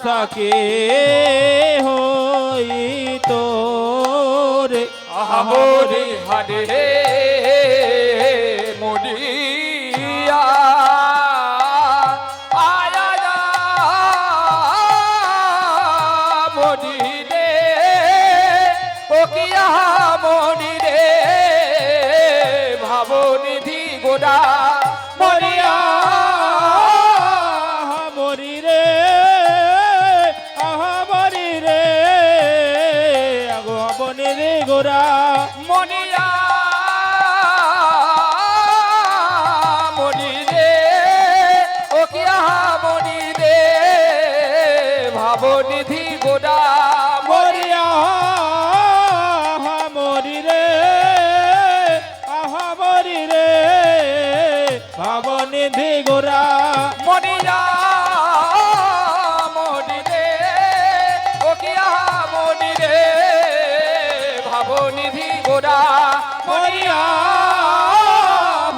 সাকে হইতো রে হরি হরে মরিয়া আয়া মরি রে ও কিয়া মরি রে ভাবনিধি গোড়া মরিয়া মরি রে আহা মরি রে আগো বনে রে গোরা মনিয়া মনি রে ও কিয়া মনি রে ভাবনিধি গোড়া মরিয়া আহা মরি রে আহা মরি রে ভাবনিধি গোরা মনিয়া মনি রে ও কিয়া মনি রে ভাবনিধি গোড়া মনিয়া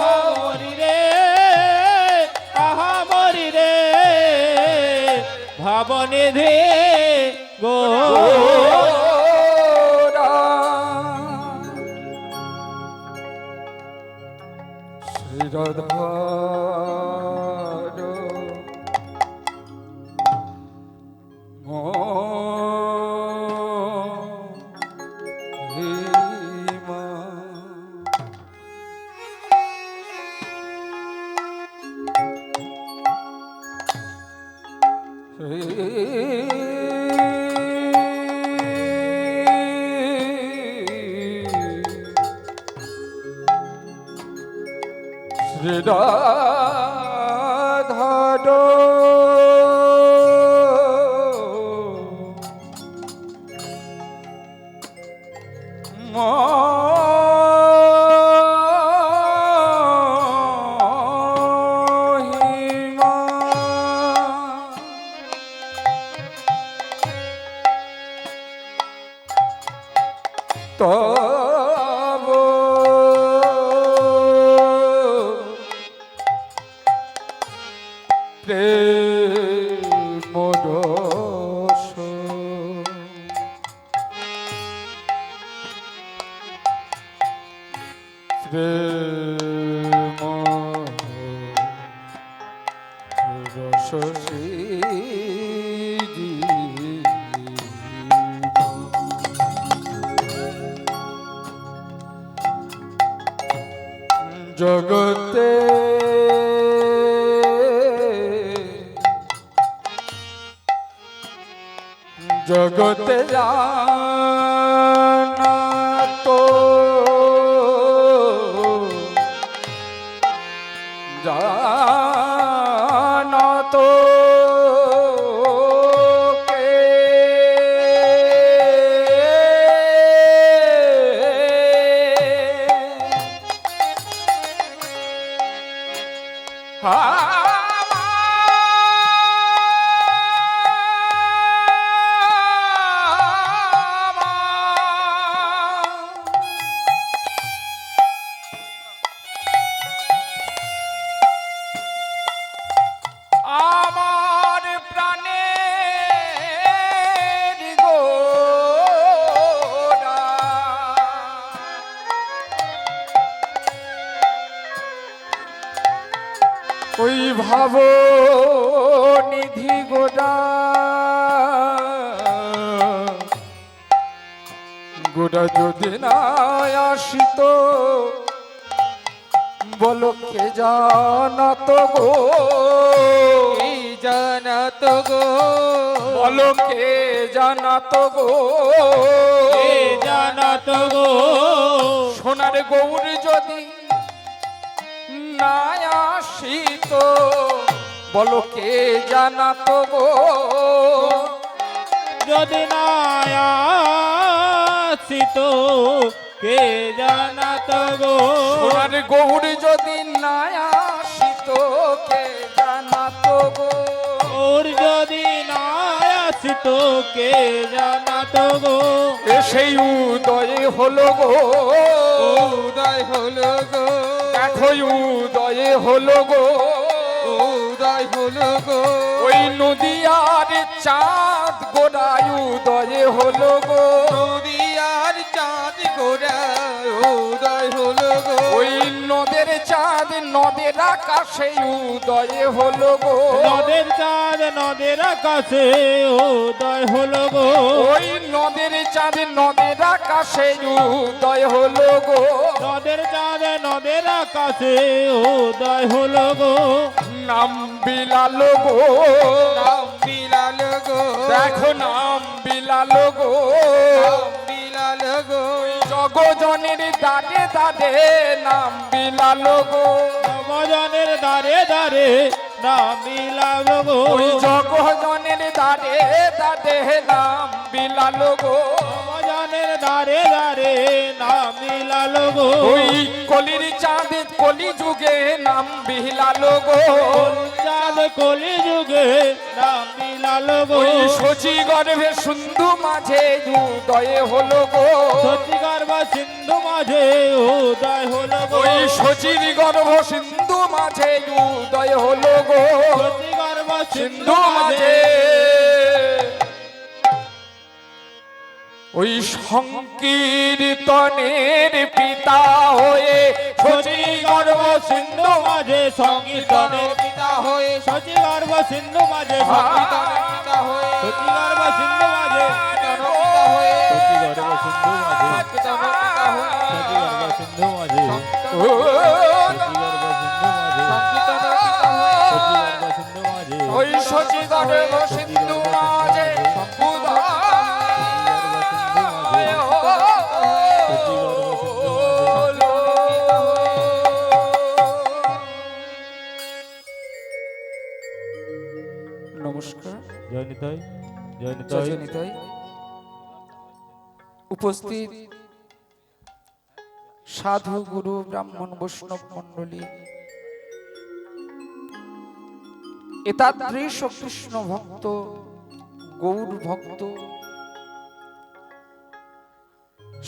মরি রে আহা মরি রে ভাবনিধি গো গোড়া শ্রীরাধার মহিমা তব প্রেম রস প্রেম রস জগতে জগতে জানা তো জানা তো কে আমার প্রাণের গোড়া ওই ভাব নিধি গোড়া গোড়া যদি না আসিত বলো কে জানাত গো জানাত গো বলো কে জানাত গো জানাত গো সোনার গৌর যদি না আসিত বলো কে জানাত গো যদি না আসিত কে জানাত গো সোনার গৌর যদি না আসিত কে জানাত গো ওর যদি না আসিত কে জানাত গো সেই উদয় হলো গো উদয় হলো গো দেখো উদয় হলো গো উদয় হলো গো ওই নদিয়ার চাঁদ গোড়ায় উদয় হলো গো নদিয়ার চাঁদ গোরা উদয় হলো গো ওই নদের চাঁদ নদের আকাশে উদয় হলো গো নদের চাঁদ নদের আকাশে উদয় হলো গো ওই নদের চাঁদ নদের আকাশে উদয় হলো গো নদের চাঁদ নদের আকাশে উদয় হলো গো নাম বিলালো গো নাম বিলাল গো দেখো নাম বিলালো গো নাম বিলাল গো জগজনের দাঁড়ে দাঁড়ে নাম বিলালো গো নবজনের দ্বারে দ্বারে নাম বিলালো গো ওই জগজনের দাঁড়ে দাঁড়ে নাম বিলালো গো নবজনের দ্বারে দ্বারে নাম বিলালো গো ওই কলির চাঁদ কলি যুগে নাম বিলালো গো চাঁদ কলি যুগে নাম বিলালো গো ওই শচী গর্ভে সিন্ধু মাঝে উদয় হলো গো সত্যিকার বা সিন্ধু মাঝে উদয় হলো গো ওই শচীর গর্ভ সিন্ধু মাঝে উদয় হলো গো সত্যিকার বা সিন্ধু মাঝে ওই সংকীর্তনের পিতা হয়ে শচী গর্ভ সিন্ধু মাঝে সংকীর্তনে পিতা হয়ে সচিকার বা সিন্ধু মাঝে সংকীর্তনের পিতা হয়ে সচিকার বা সিন্ধু মাঝে পিতা হয়ে সচিকার বা সিন্ধু মাঝে পিতার পিতা হয়ে সচিকার বা সিন্ধু মাঝে ও সচিকার বা সিন্ধু মাঝে সংকীর্তনের পিতা হয়ে সচিকার বা সিন্ধু মাঝে ওই শচী গর্ভ সিন্ধু মাঝে উদয় হলো। নমস্কার জয় নিতাই জয় নিতাই জয়নিতাই উপস্থিত সাধু গুরু ব্রাহ্মণ বৈষ্ণব মণ্ডলী এতাদৃশ কৃষ্ণ ভক্ত গৌর ভক্ত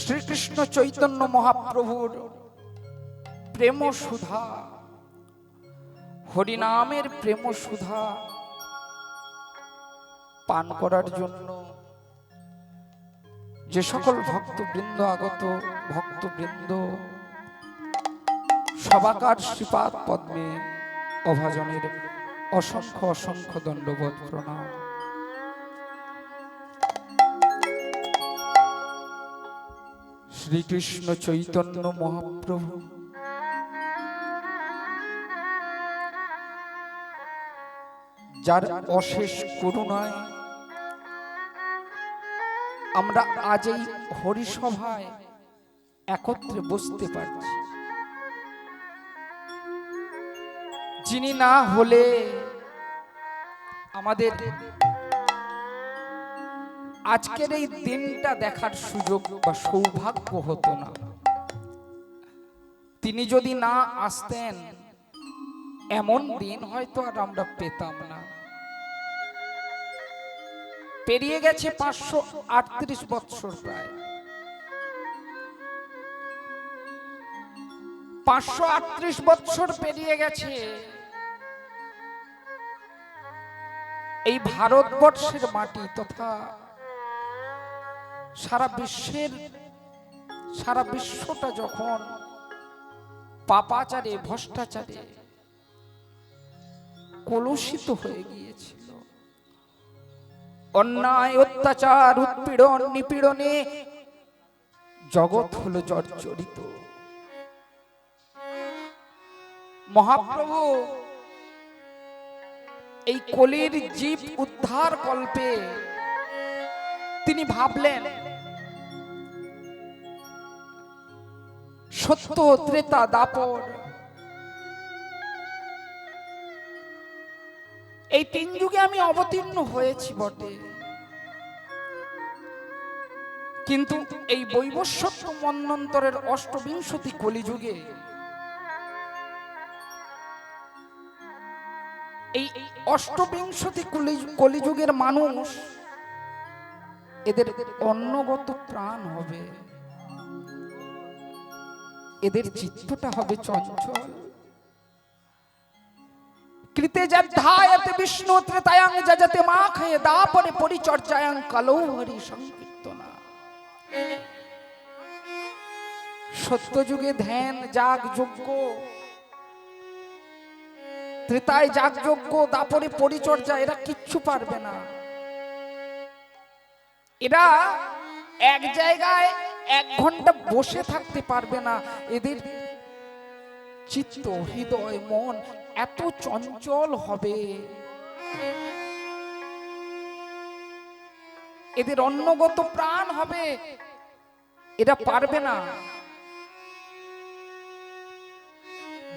শ্রীকৃষ্ণ চৈতন্য মহাপ্রভুর প্রেম সুধা হরিনামের প্রেম সুধা পান করার জন্য যে সকল ভক্তবৃন্দ আগত ভক্তবৃন্দ সবাকার শ্রীপাদ পদ্মে অভাজনের অসংখ্য অসংখ্য দণ্ডবোধ প্রণাম। শ্রীকৃষ্ণ চৈতন্য মহাপ্রভু যার অশেষ করুণায় আমরা আজ এই হরিসভায় একত্রে বসতে পারছি, যিনি না হলে আমাদের আজকের এই দিনটা দেখার সুযোগ বা সৌভাগ্য হতো না। তিনি যদি না আসতেন এমন দিন হয়তো আর আমরা পেতাম না। পেরিয়ে গেছে 538 বৎসর, প্রায় 538 বৎসর পেরিয়ে গেছে। এই ভারতবর্ষের মাটি তথা সারা বিশ্বটা যখন পাপাচারে ভ্রষ্টাচারে কলুষিত হয়ে গিয়েছিল, অন্যায় অত্যাচার উৎপীড়ন নিপীড়নে জগৎ হলো জর্জরিত। মহাপ্রভু এই কলির জীব উদ্ধার কল্পে তিনি ভাবলেন সত্য ত্রেতা দাপর এই 3 যুগে আমি অবতীর্ণ হয়েছি বটে, কিন্তু এই বৈবস্বত্ব মন্বন্তরের অষ্টবিংশতি কলিযুগে এই অষ্টবিংশতি কলিযুগের মানুষ এদের অন্নগত প্রাণ হবে, এদের চিত্তটা হবে চঞ্চল। কৃতে যদ্ধায়ত বিষ্ণু ত্রেতায়াং যজতে মাখে দাপরে পরিচর্যায়াং কালো হরি সংকীর্তনা। সত্য যুগে ধ্যান যাগ যজ্ঞ, ত্রেতায় যাগ যজ্ঞ, দাপরে পরিচর্যা, এরা কিচ্ছু পারবে না। এরা এক জায়গায় 1 ঘন্টা বসে থাকতে পারবে না। এদের চিত্ত হৃদয় মন এত চঞ্চল হবে, এদের অন্নগত প্রাণ হবে, এরা পারবে না।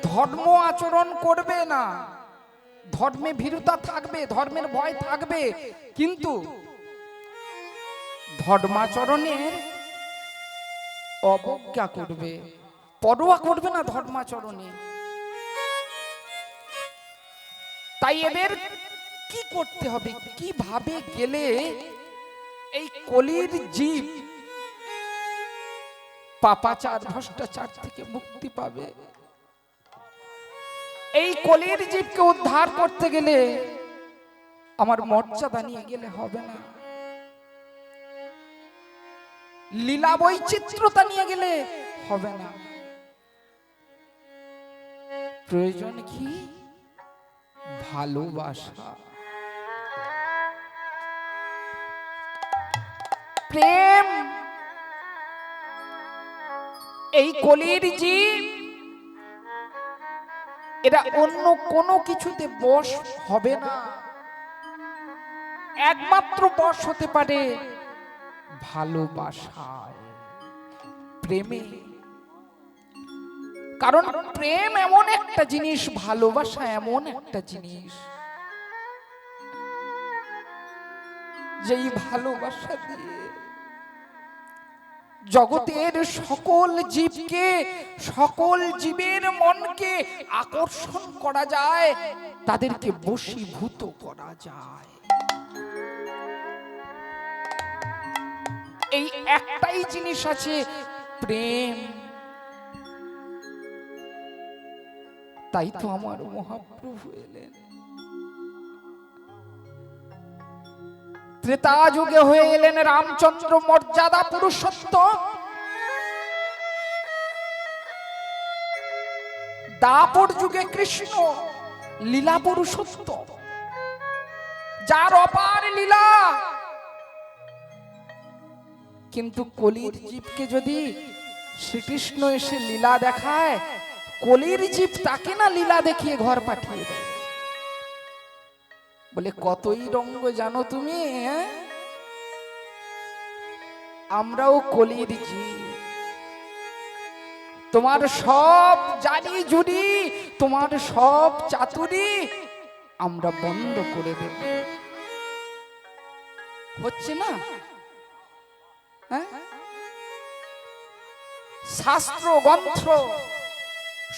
ধর্ম আচরণ করবে না, ধর্মে ভীরুতা থাকবে, ধর্মের ভয় থাকবে, কিন্তু ধর্মাচরণের অবজ্ঞা করবে, পরোয়া করবে না ধর্মাচরণে। তাই এদের কি করতে হবে, কিভাবে গেলে এই কলির জীব পাপাচার ভ্রষ্টাচার থেকে মুক্তি পাবে? এই কলির জীবকে উদ্ধার করতে গেলে আমার মর্যাদা নিয়ে গেলে হবে না, লীলা বৈচিত্র্যতা নিয়ে গেলে হবে না। প্রয়োজন কি? ভালোবাসা, প্রেম। এই কলির জীব এরা অন্য কোনো কিছুতে বশ হবে না, একমাত্র বশ হতে পারে ভালোবাসায়, প্রেমে। কারণ প্রেম এমন একটা জিনিস, ভালোবাসা এমন একটা জিনিস, যেই ভালোবাসা দিয়ে জগতের সকল জীবকে, সকল জীবের মনকে আকর্ষণ করা যায়, তাদেরকে বশীভূত করা যায়। এই একটাই জিনিস আছে, প্রেম। তাই তো আমার মহাপ্রভু এলেন। ত্রেতা যুগে হয়ে এলেন রামচন্দ্র মর্যাদা পুরুষোত্তম, দাপর যুগে কৃষ্ণ লীলা পুরুষোত্তম, যার অপার লীলা। কিন্তু কলির জীবকে যদি শ্রীকৃষ্ণ এসে লীলা দেখায়, কলির জীব তাকে না লীলা দেখিয়ে ঘর পাঠিয়ে দেয়, বলে কতই রঙ্গ জানো তুমি, আমরাও কলির জীব, তোমার সব জানি জুড়ি, তোমার সব চাতুরি আমরা বন্ধ করে দেব। হচ্ছে না? শাস্ত্র গ্রন্থ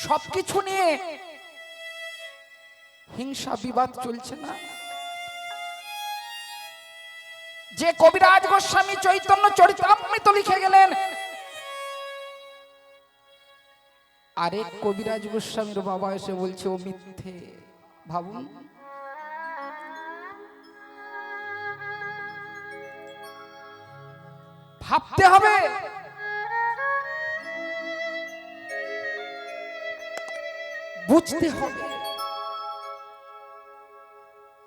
সবকিছু নিয়ে হিংসা বিবাদ চলছে না? যে কবিরাজ গোস্বামী চৈতন্য চরিতামৃত লিখে গেলেন, আরেক কবিরাজ গোস্বামীর বাবা এসে বলছে ও মিথ্যে। ভাবুন, ভাবতে হবে। বুঝতে হবে।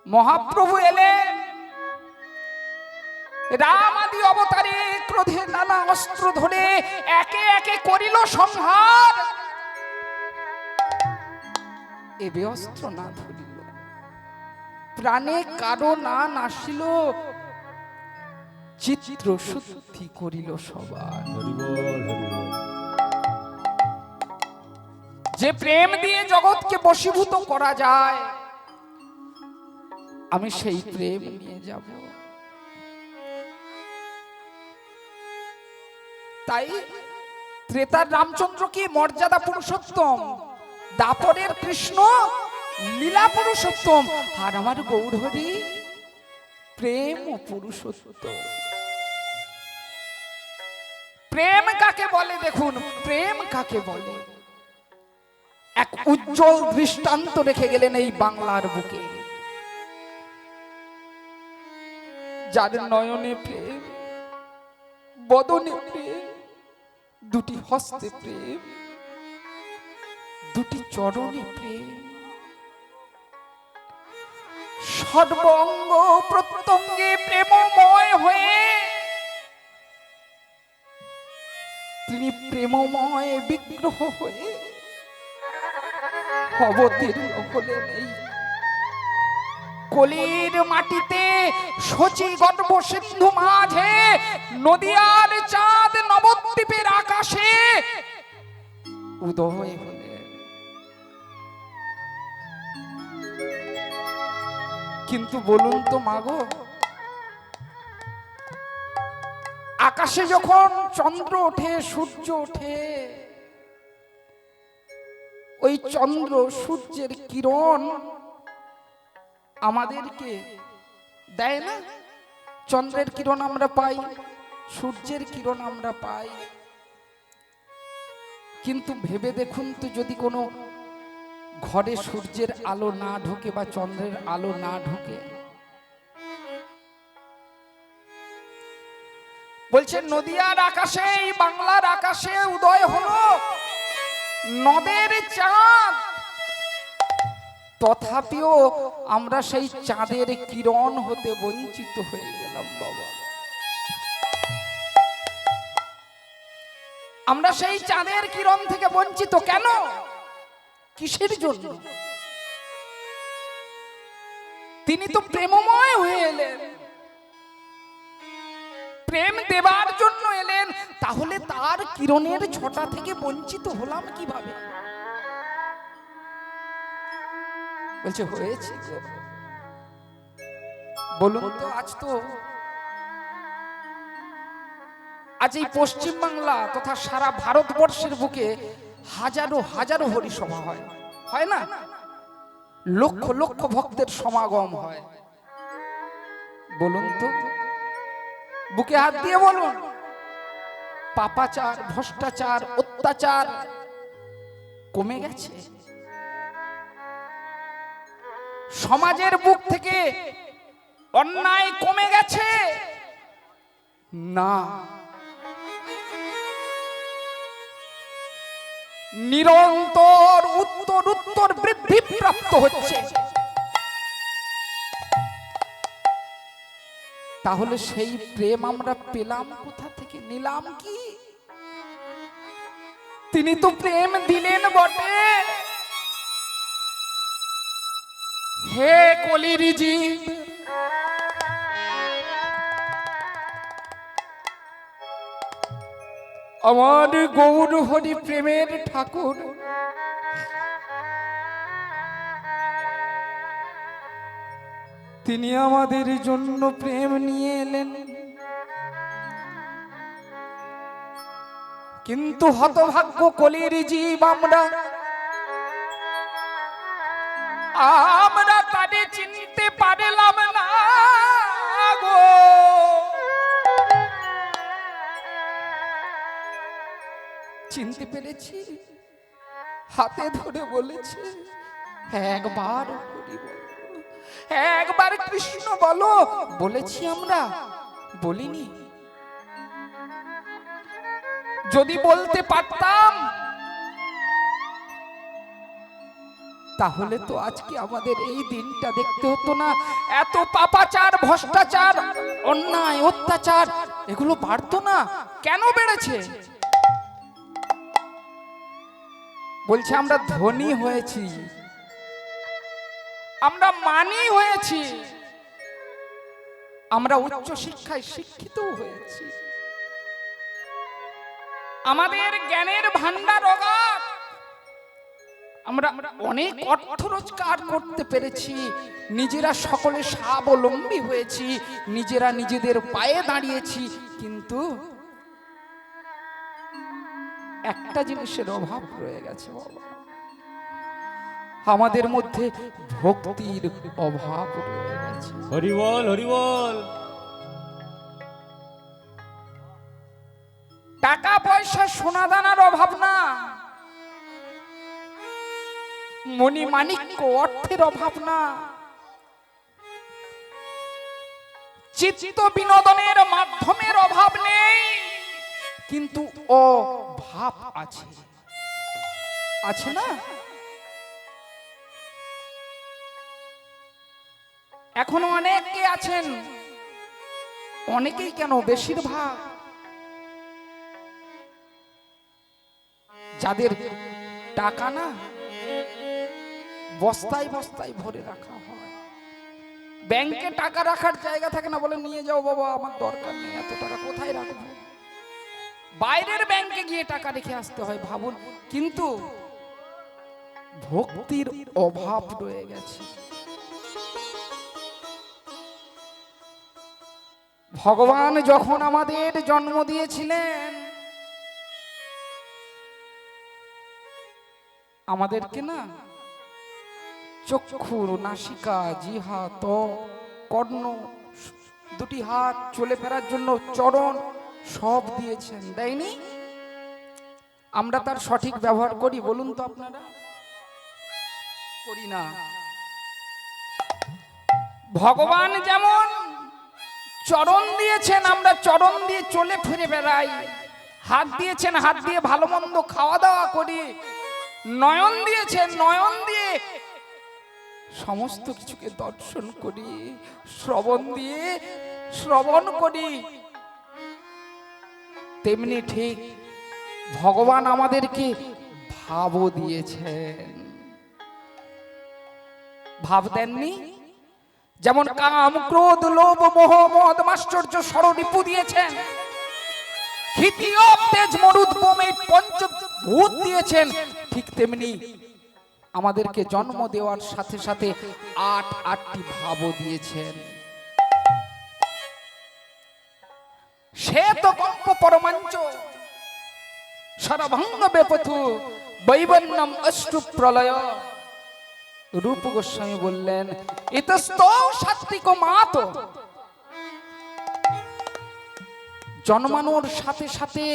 মহাপ্রভু এলেন, রাম আদি অবতারে ক্রোধে নানা অস্ত্র ধরে একে একে করিল সংহার। এবে অস্ত্র না ধরিল, প্রাণে কারো না নাসিল, চিত্র শুদ্ধি করিল সবার। যে প্রেম দিয়ে জগৎকে বশীভূত করা যায়, আমি সেই প্রেম নিয়ে যাব। তাই ত্রেতার রামচন্দ্র কি মর্যাদা পুরুষোত্তম, দাপরের কৃষ্ণ লীলা পুরুষোত্তম, আর আমার গৌরহরি প্রেম পুরুষোত্তম। প্রেম কাকে বলে দেখুন, প্রেম কাকে বলে? এক উজ্জ্বল দৃষ্টান্ত রেখে গেলেন এই বাংলার বুকে। যার নয়নে প্রেম, বদনে প্রেম, দুটি হস্তে প্রেম, দুটি চরণে প্রেম, সর্বঙ্গ প্রত্যঙ্গে প্রেমময় হয়ে তিনি প্রেমময় বিগ্রহ হয়ে অবতীর্ণ হলেন এই কলির মাটিতে, শচী গর্ভ সিন্ধু মাঝে, নদিয়ার চাঁদ নবদ্বীপের আকাশে উদয় হলেন। কিন্তু বলুন তো মাগো, আকাশে যখন চন্দ্র ওঠে, সূর্য ওঠে, ওই চন্দ্র সূর্যের কিরণ আমাদেরকে দেয় না? চন্দ্রের কিরণ আমরা পাই, সূর্যের কিরণ আমরা পাই, কিন্তু ভেবে দেখুন তো, যদি কোনো ঘরে সূর্যের আলো না ঢোকে বা চন্দ্রের আলো না ঢোকে, বলছেন নদিয়ার আকাশে, এই বাংলার আকাশে উদয় হলো নদের চাঁদ, তথাপিও আমরা সেই চাঁদের কিরণ হতে বঞ্চিত হয়ে গেলাম বাবা। আমরা সেই চাঁদের কিরণ থেকে বঞ্চিত কেন? কিসের জন্য? তিনি তো প্রেমময় হয়ে এলেন, প্রেম দেবার জন্য এলেন, তাহলে তার কিরণের ছটা থেকে বঞ্চিত হলাম কিভাবে? বলছে হয়েছে। বলুন তো, আজ এই পশ্চিম বাংলা তথা সারা ভারতবর্ষের বুকে হাজারো হাজারো হরিসভা হয়, হয় না? লক্ষ লক্ষ ভক্তের সমাগম হয়। বলুন তো, বুকে হাত দিয়ে বলুন, পাপাচার, ভ্রষ্টাচার, অত্যাচার কমে গেছে? সমাজের বুক থেকে অন্যায় কমে গেছে? না, নিরন্তর উত্তর বৃদ্ধি প্রাপ্ত হচ্ছে। তাহলে সেই প্রেম আমরা পেলাম কোথা থেকে, নিলাম কি? তিনি তো প্রেম দিলেন বটে। হে কলির জীব, আমার গৌর হরি প্রেমের ঠাকুর, তিনি আমাদের জন্য প্রেম নিয়ে এলেন। কিন্তু হতভাগ্য কলির জীব আমরা তাদের চিনতে পারলাম না গো। চিনতে পেরেছি, হাতে ধরে বলেছে, একবার হরি বলো, একবার কৃষ্ণ বলো। বলেছি আমরা? বলিনি। যদি বলতে পারতাম তাহলে তো আজকে আমাদের এই দিনটা দেখতে হতো না। এত পাপাচার, ভ্রষ্টাচার, অন্যায়, অত্যাচার এগুলো বাড়তো না। কেন বেড়েছে? বলছে আমরা ধনী হয়েছি, আমরা মানি হয়েছি, আমরা উচ্চ শিক্ষায় শিক্ষিত হয়েছি, আমাদের জ্ঞানের ভান্ডার অগাধ, আমরা অনেক অর্থ রোজগার করতে পেরেছি, নিজেরা সকলে স্বাবলম্বী হয়েছি, নিজেরা নিজেদের পায়ে দাঁড়িয়েছি। কিন্তু একটা জিনিসের অভাব রয়ে গেছে বাবা, আমাদের মধ্যে ভক্তির অভাব রয়ে গেছে। হরি বল, হরি বল। টাকা পয়সা সোনা দানার অভাব না, মণিমাণিক্য অর্থের অভাব না, চিত্ত বিনোদনের মাধ্যমের অভাব নেই, কিন্তু অভাব আছে, আছে না? এখনো অনেকে আছেন, অনেকেই কেন বেশিরভাগ যাদের টাকা না বস্তায় বস্তায় ভরে রাখা হয়, ব্যাংকে টাকা রাখার জায়গা থাকে না, বলে নিয়ে যাও বাবা, আমার দরকার নেই, এত টাকা কোথায় রাখবো, বাইরের ব্যাংকে গিয়ে টাকা রেখে আসতে হয়। ভাবুন, কিন্তু ভক্তির অভাব রয়ে গেছে। ভগবান যখন আমাদের জন্ম দিয়েছিলেন, আমাদেরকে না চক্ষু, নাসিকা, জিহ্বা, ত্বক, কর্ণ, দুটি হাত, চলে ফেরার জন্য চরণ সব দিয়েছেন, দেয়নি? আমরা তার সঠিক ব্যবহার করি? বলুন তো আপনারা, করি না। ভগবান যেমন চরণ দিয়েছেন, আমরা চরণ দিয়ে চলে ফিরে বেড়াই, হাত দিয়েছেন, হাত দিয়ে ভালো মন্দ খাওয়া দাওয়া করি, নয়ন দিয়েছেন, নয়ন দিয়ে সমস্ত কিছুকে দর্শন করি, শ্রবণ দিয়ে শ্রবণ করি। তেমনি ঠিক ভগবান আমাদেরকে ভাবও দিয়েছেন, ভাব দেননি? যেমন কাম, ক্রোধ, লোভ, মোহ, মদ, মাশ্চর্য, ষড়রিপু দিয়েছেন, ক্ষিতি, অপ, তেজ, মরুদ, বোম, এই পঞ্চভূত দিয়েছেন, ঠিক তেমনি আমাদেরকে জন্ম দেওয়ার সাথে সাথে আটটি ভাবও দিয়েছেন। সে তো কম্প পরমাঞ্চ সরভঙ্গ বেপথু বৈবন্যম অষ্টু প্রলয়। রূপ গোস্বামী বললেন, ইতস্ত সাত্বিক মাত, জন্মানোর সাথে সাথে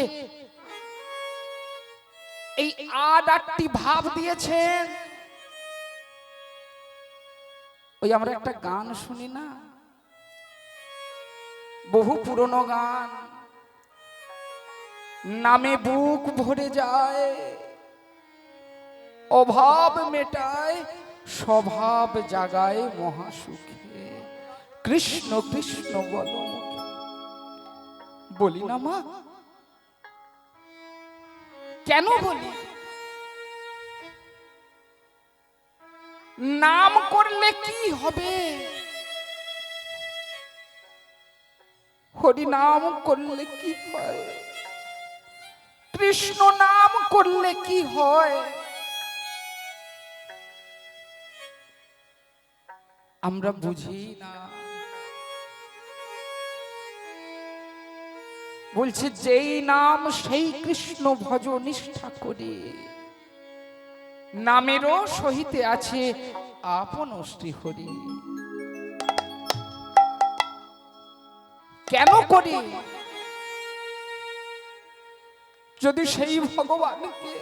এই আটটি ভাব দিয়েছেন। ওই আমরা একটা গান শুনি না, বহু পুরনো গান, নামে বুক ভরে যায়, অভাব মেটায়, স্বভাব জাগায় মহাসুখে, কৃষ্ণ কৃষ্ণ বলো মুখে। বলি না মা, কেন বলি? নাম করলে কি হবে? হরি নাম করলে কি হয়? কৃষ্ণ নাম করলে কি হয়? আমরা বুঝি না। বলছে যেই নাম সেই কৃষ্ণ ভজ নিষ্ঠা করে, নামেরও সহিতে আছে আপন শ্রীহরি। কেন করি? যদি সেই ভগবানকে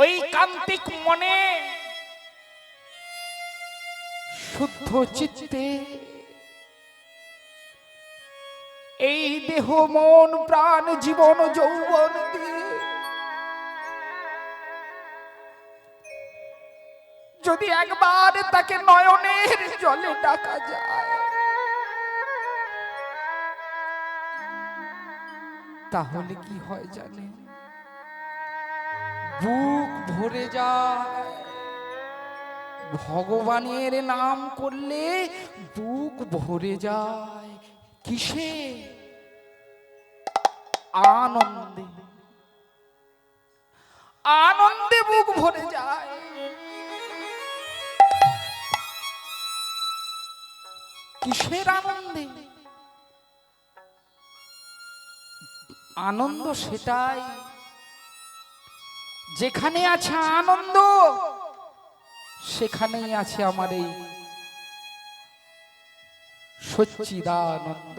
ওই কান্তিক মনে শুদ্ধ চিত্তে এই দেহ মন প্রাণ জীবন যৌবন দিয়ে যদি একবার তাকে নয়নের জলে ডাকা যায়, তাহলে কি হয় জানেন? বুক ভরে যায়। ভগবানের নাম করলে বুক ভরে যায়। কিসে? আনন্দে। আনন্দে বুক ভরে যায়। কিসের আনন্দে? আনন্দ সেটাই যেখানে আছে আনন্দ, সেখানেই আছে আমার এই সচ্চিদানন্দ।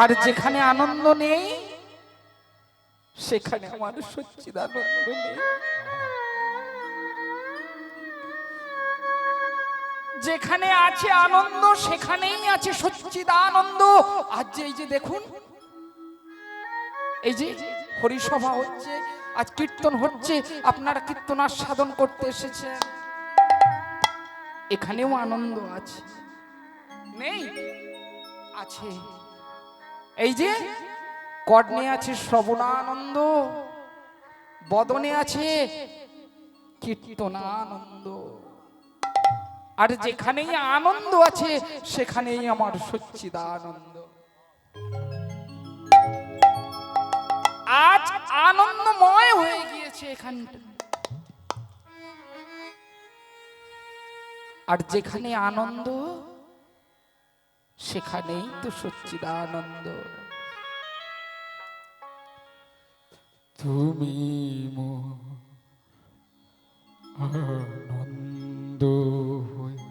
আর যেখানে আনন্দ নেই সেখানে আমার সচ্চিদানন্দ নেই। যেখানে আছে আনন্দ সেখানেই আছে সচ্চিদানন্দ। আজ যে এই যে দেখুন, এই যে হরিসভা হচ্ছে, আজ কীর্তন হচ্ছে, আপনারা কীর্তন আস্বাদন করতে এসেছেন, এখানেও আনন্দ আছে নেই? আছে। এই যে কর্ণে আছে শ্রবণানন্দ, বদনে আছে কীর্তনানন্দ। আর যেখানেই আনন্দ আছে সেখানেই আমার সচ্চিদানন্দ। আজ আনন্দময় হয়ে গিয়েছে এখানটা। আর যেখানে আনন্দ সেখানেই তো সচ্চিদানন্দ। তুমি আনন্দ হয়ে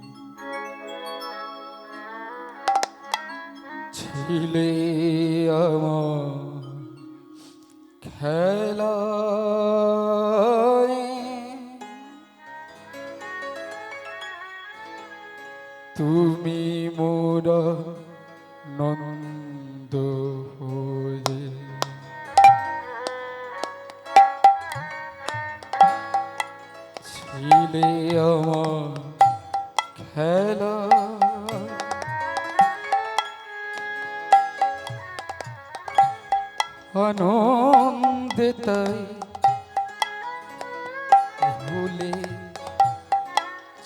ছিলে আমার খেলায়, তুমি মোর নন্দ হয়ে ছিলে আমার খেলা, আনন্দে তাই ভুলে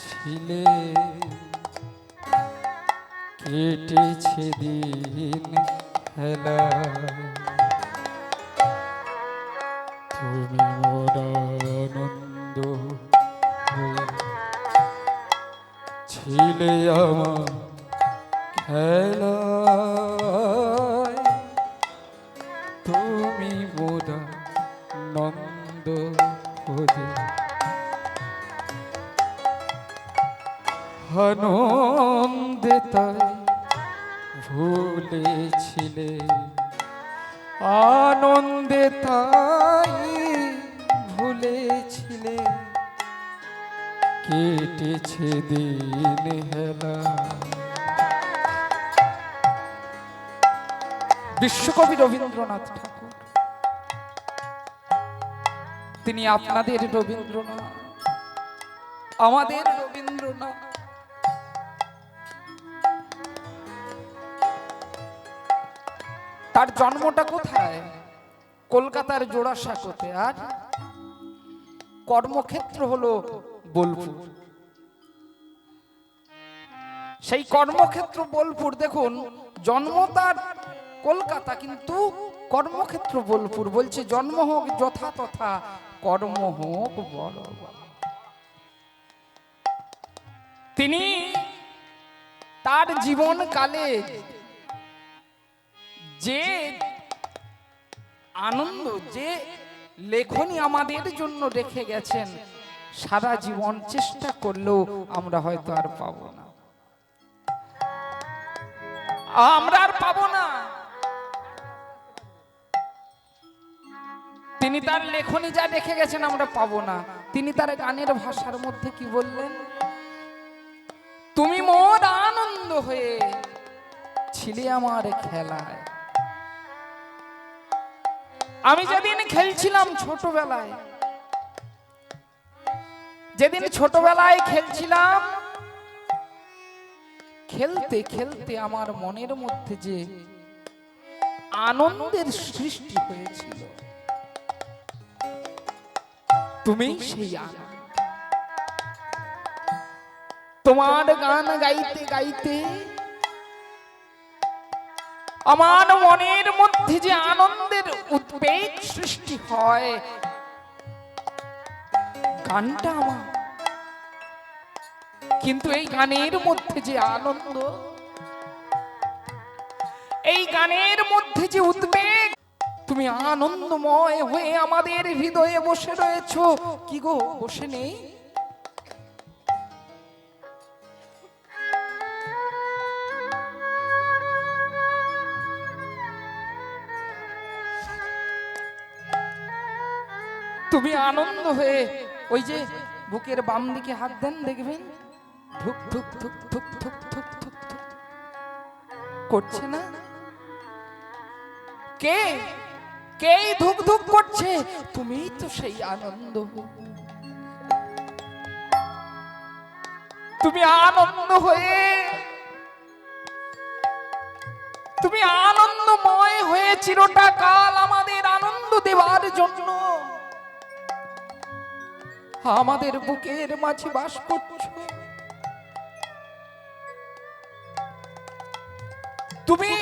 ছিলে, কেটেছে দিন হেলা, তুমি মোর আনন্দ হয়ে ছিলে আমার খেলায়, তুমি মোর নন্দ হয়ে আনন্দে তাই ভুলেছিলে, আনন্দে তাই ভুলেছিলে, কেটেছে দিন হেলা। বিশ্বকবি রবীন্দ্রনাথ ঠাকুর, তিনি আপনাদের রবীন্দ্রনাথ, আমাদের রবীন্দ্রনাথ। তার জন্মটা কোথায়? কলকাতার জোড়াসাঁকোতে, আর কর্মক্ষেত্র হলো বোলপুর। সেই কর্মক্ষেত্র বোলপুর, দেখুন জন্ম তার কলকাতা কিন্তু কর্মক্ষেত্র বোলপুর। বলছে জন্ম হোক যথা তথা, কর্ম হোক বড় বড়। তিনি তার জীবনকালে যে আনন্দ, যে লেখনী আমাদের জন্য রেখে গেছেন, সারা জীবন চেষ্টা করলেও আমরা হয়তো আর পাবো না, আমরা আর পাবো না। তিনি তার লেখনী যা রেখে গেছেন আমরা পাবো না। তিনি তার গানের ভাষার মধ্যে কি বললেন? তুমি মোর আনন্দ হয়ে ছিলে আমার খেলায়। আমি যেদিন খেলছিলাম ছোটবেলায়, যেদিন ছোটবেলায় খেলছিলাম, খেলতে খেলতে আমার মনের মধ্যে যে আনন্দের সৃষ্টি হয়েছিল, তুমি সেই আনন্দ। তোমার গান গাইতে গাইতে আমার মনের মধ্যে যে আনন্দের উদ্বেগ সৃষ্টি হয়, গানটা আমার, কিন্তু এই গানের মধ্যে যে আনন্দ, এই গানের মধ্যে যে উদ্বেগ, তুমি আনন্দময় হয়ে আমাদের হৃদয়ে বসে রয়েছো। কি গো, বসে নেই? তুমি আনন্দ হয়ে ওই যে বুকের বাম দিকে হাত দেন, দেখবেন ধুক ধুক ধুক ধুক ধুক ধুক ধুক ধুক করছে না? কে কে ধুক ধুক করছে? তুমিই তো সেই আনন্দ। তুমি আনন্দ হয়ে, তুমি আনন্দময় হয়ে চিরটা কাল আমাদের আনন্দ দেওয়ার জন্য আমাদের বুকের মাঝে বাস করছো। তুমি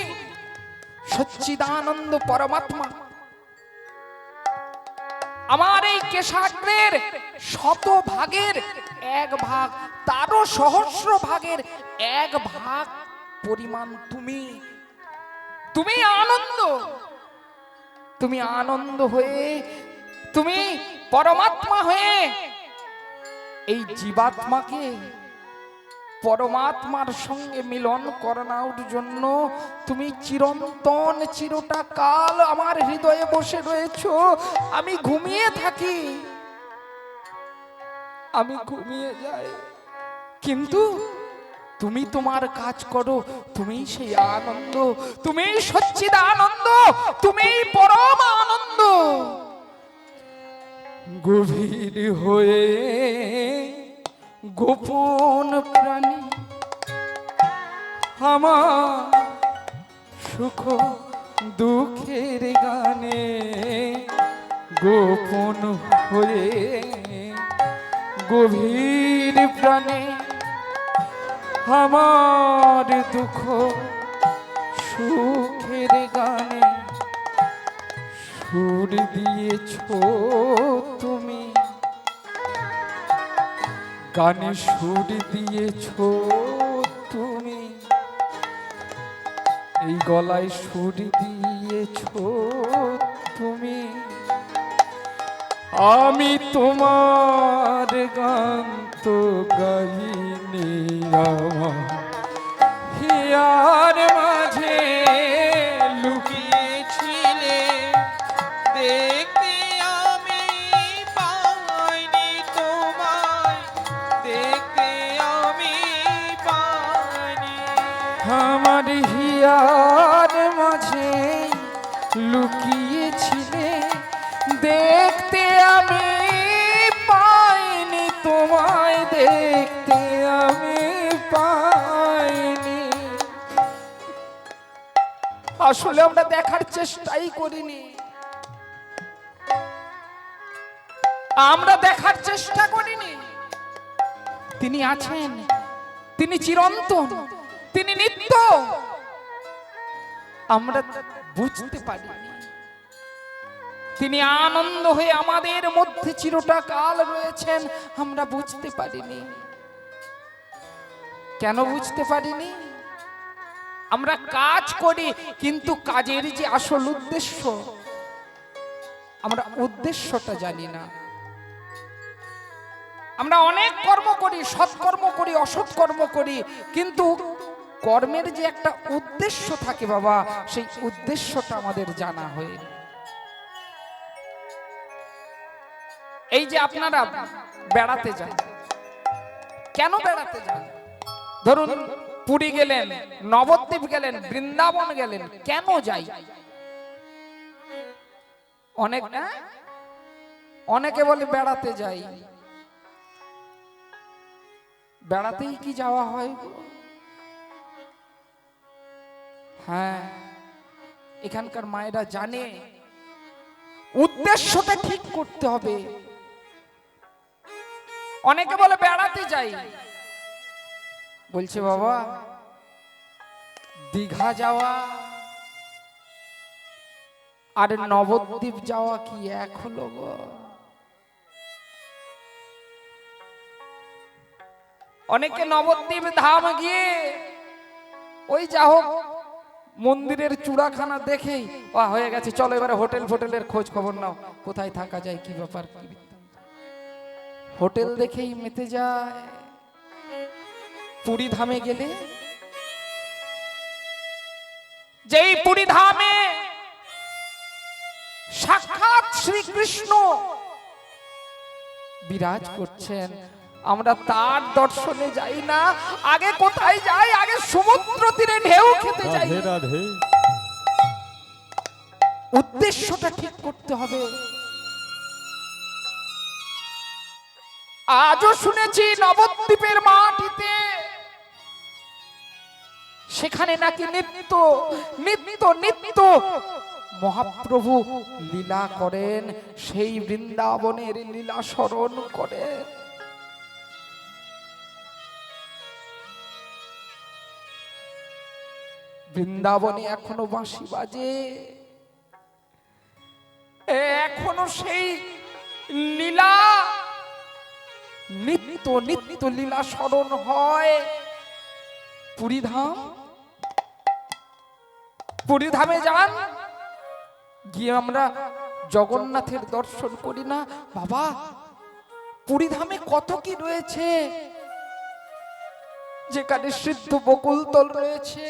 সচ্চিদানন্দ পরমাত্মা। আমার এই কেশাগ্রের শত ভাগের এক ভাগ, তারও সহস্র ভাগের এক ভাগ পরিমাণ তুমি। তুমি আনন্দ, তুমি আনন্দ হয়ে, তুমি পরমাত্মা হয়ে এই জীবাত্মাকে পরমাত্মার সঙ্গে মিলন করানোর জন্য তুমি চিরন্তন চিরটা কাল আমার হৃদয়ে বসে রয়েছো। আমি ঘুমিয়ে থাকি, আমি ঘুমিয়ে যাই, কিন্তু তুমি তোমার কাজ করো। তুমি সেই আনন্দ, তুমি সচ্চিদানন্দ, তুমি পরম আনন্দ। গভীর হয়ে গোপন প্রাণী আমার সুখ দুঃখের গানে, গোপন হয়ে গভীর প্রাণে আমার দুঃখ সুখের গানে সুর দিয়েছো তুমি, গানে সুর দিয়েছো তুমি, এই গলায় সুর দিয়েছো তুমি। আমি তোমার গান তো গাইনি, আমার হিয়ার মাঝে লুকিয়েছিলে দেখতে আমি পাইনি তোমায়, দেখতে আমি পাইনি। আমার হিয়ার মাঝে লুকিয়েছিলে, দেখতে আমি পাইনি তোমায়, দেখতে আমি পাইনি। আসলে আমরা দেখার চেষ্টাই করিনি, আমরা দেখার চেষ্টা করিনি। তিনি আছেন, তিনি চিরন্তন, তিনি নিত্য, আমরা বুঝতে পারিনি। তিনি আনন্দ হয়ে আমাদের মধ্যে চিরটা কাল রয়েছেন, আমরা বুঝতে পারিনি। কেন বুঝতে পারিনি? আমরা কাজ করি, কিন্তু কাজের যে আসল উদ্দেশ্য, আমরা উদ্দেশ্যটা জানি না। আমরা অনেক কর্ম করি, সৎকর্ম করি, অসৎ কর্ম করি, কিন্তু কর্মের যে একটা উদ্দেশ্য থাকে বাবা, সেই উদ্দেশ্যটা আমাদের জানা হয়ে। এই যে আপনারা বেড়াতে যান, কেন বেড়াতে যান? ধরুন পুরী গেলেন, নবদ্বীপ গেলেন, বৃন্দাবন গেলেন, কেন যাই? অনেকে বলে বেড়াতে যাই। বেড়াতেই কি যাওয়া হয়? হ্যাঁ, এখানকার মায়েরা জানে উদ্দেশ্যটা ঠিক করতে হবে। অনেকে বলে বেড়াতে যাই, বলছে বাবা দীঘা যাওয়া আর নবদ্বীপ যাওয়া কি এক হলো গো? অনেকে নবদ্বীপ ধাম গিয়ে ওই যা হোক মন্দিরের চূড়াখানা দেখেই হয়ে গেছে, চলো এবারে হোটেল ফোটেলের খোঁজ খবর নাও, কোথায় থাকা যায়, কি ব্যাপার, কি বৃত্তান্ত। হোটেল দেখেই মেতে যায়। পুরী ধামে গেলে, যেই পুরী ধামে সাক্ষাৎ শ্রীকৃষ্ণ বিরাজ করছেন, আমরা তার দর্শনে যাই না, আগে কোথায় যাই? আগে সমুদ্র তীরে ঢেউ খেতে যাই। রাধে রাধে। উদ্দেশ্যটা ঠিক করতে হবে। আজও শুনেছি নবদ্বীপের মাটিতে সেখানে নাকি নিত্য নিত্য নিত্য মহাপ্রভু লীলা করেন, সেই বৃন্দাবনের লীলা স্মরণ করে। বৃন্দাবনে এখনো বাঁশি বাজে, এখনো সেই লীলা নিত্য নিত্য লীলা স্মরণ হয়। পুরীধাম, পুরীধামে যান, গিয়ে আমরা জগন্নাথের দর্শন করি না? বাবা, পুরীধামে কত কি রয়েছে, যেখানে সিদ্ধ বকুলতল রয়েছে,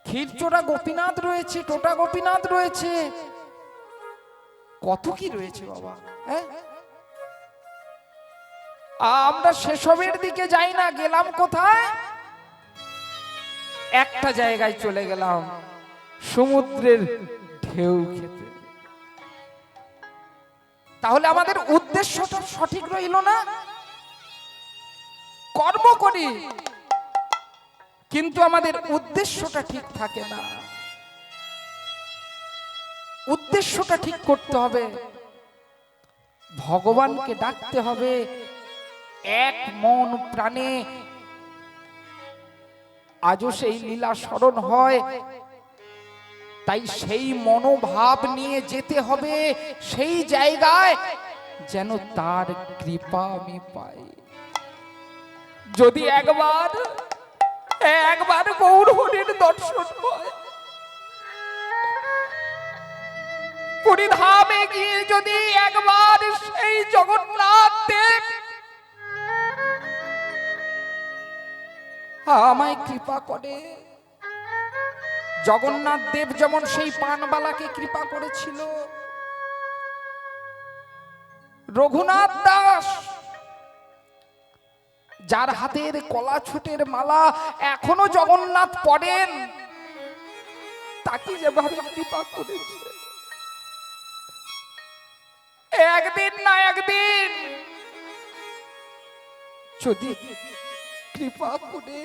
ক্ষীরচোরা গোপীনাথ রয়েছে, টোটা গোপীনাথ রয়েছে, কত কি রয়েছে বাবা। হ্যাঁ, আমরা সেসবের দিকে যাই না, গেলাম কোথায়? একটা জায়গায় চলে গেলাম, সমুদ্রের ঢেউ খেতে। তাহলে আমাদের উদ্দেশ্যটা সঠিক রইল না। কর্ম করি কিন্তু আমাদের উদ্দেশ্যটা ঠিক থাকে না। উদ্দেশ্যটা ঠিক করতে হবে, ভগবানকে ডাকতে হবে এক মন প্রাণে। আজও সেই লীলা স্মরণ হয়, তাই সেই মনোভাব নিয়ে যেতে হবে সেই জায়গায়, যেন তার কৃপা আমি পাই। যদি একবার গৌর হরির দর্শন হয়, পুরীধামে গিয়ে যদি একবার সেই জগন্নাথ দেব আমায় কৃপা করে, জগন্নাথ দেব যেমন সেই পানবালাকে কৃপা করেছিল, রঘুনাথ দাস যার হাতের কলা ছুটের মালা এখনো জগন্নাথ পড়েন, তাকে যেভাবে কৃপা করেছে, একদিন না একদিন যদি কৃপা করে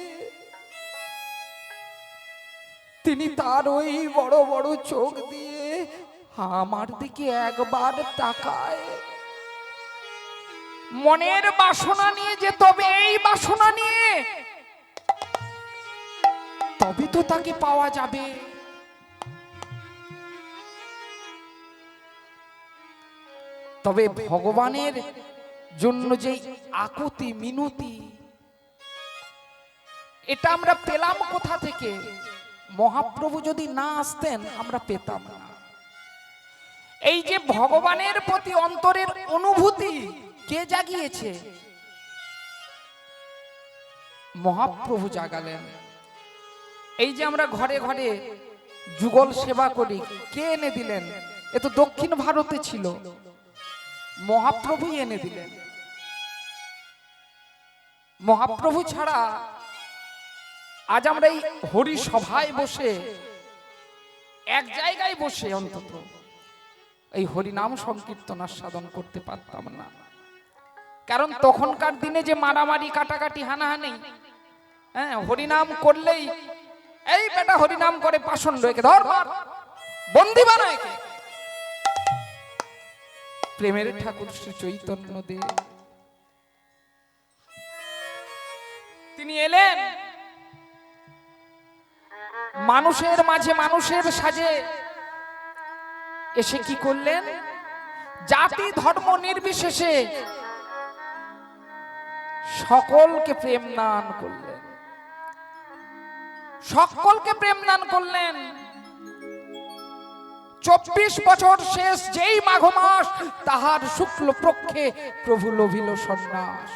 তিনি তার ওই বড় বড় চোখ দিয়ে আমার দিকে একবার তাকায়, মনের বাসনা নিয়ে যে, তবে এই বাসনা নিয়ে তবে তো তাকে পাওয়া যাবে। তবে ভগবানের জন্য যে আকুতি মিনতি, এটা আমরা পেলাম কোথা থেকে? মহাপ্রভু যদি না আসতেন আমরা পেতাম না। এই যে ভগবানের প্রতি অন্তরের অনুভূতি কে জাগিয়েছে? মহাপ্রভু জাগালেন। এই যে আমরা ঘরে ঘরে যুগল সেবা করি, কে এনে দিলেন? এ তো দক্ষিণ ভারতে ছিল, মহাপ্রভুই এনে দিলেন। মহাপ্রভু ছাড়া আজ আমরা এই হরি সভায় বসে, এক জায়গায় বসে অন্তত এই হরি নাম সংকীর্তন সাধন করতে পারতাম না। কারণ তখনকার দিনে যে মারামারি কাটাকাটি হানাহানি, হ্যাঁ, হরিনাম করলেই এই বেটা হরিনাম করে পাষণ্ড, একে ধর বন্দি বানায়। প্রেমের ঠাকুর শ্রী চৈতন্য দেব তিনি এলেন, মানুষের মাঝে মানুষের সাজে এসে কি করলেন? জাতি ধর্ম নির্বিশেষে সকলকে প্রেম দান করলেন, সকলকে প্রেম দান করলেন। 24 বছর শেষ যেই মাঘ মাস, তাহার শুক্ল পক্ষে প্রভু লোভিল সন্ন্যাস।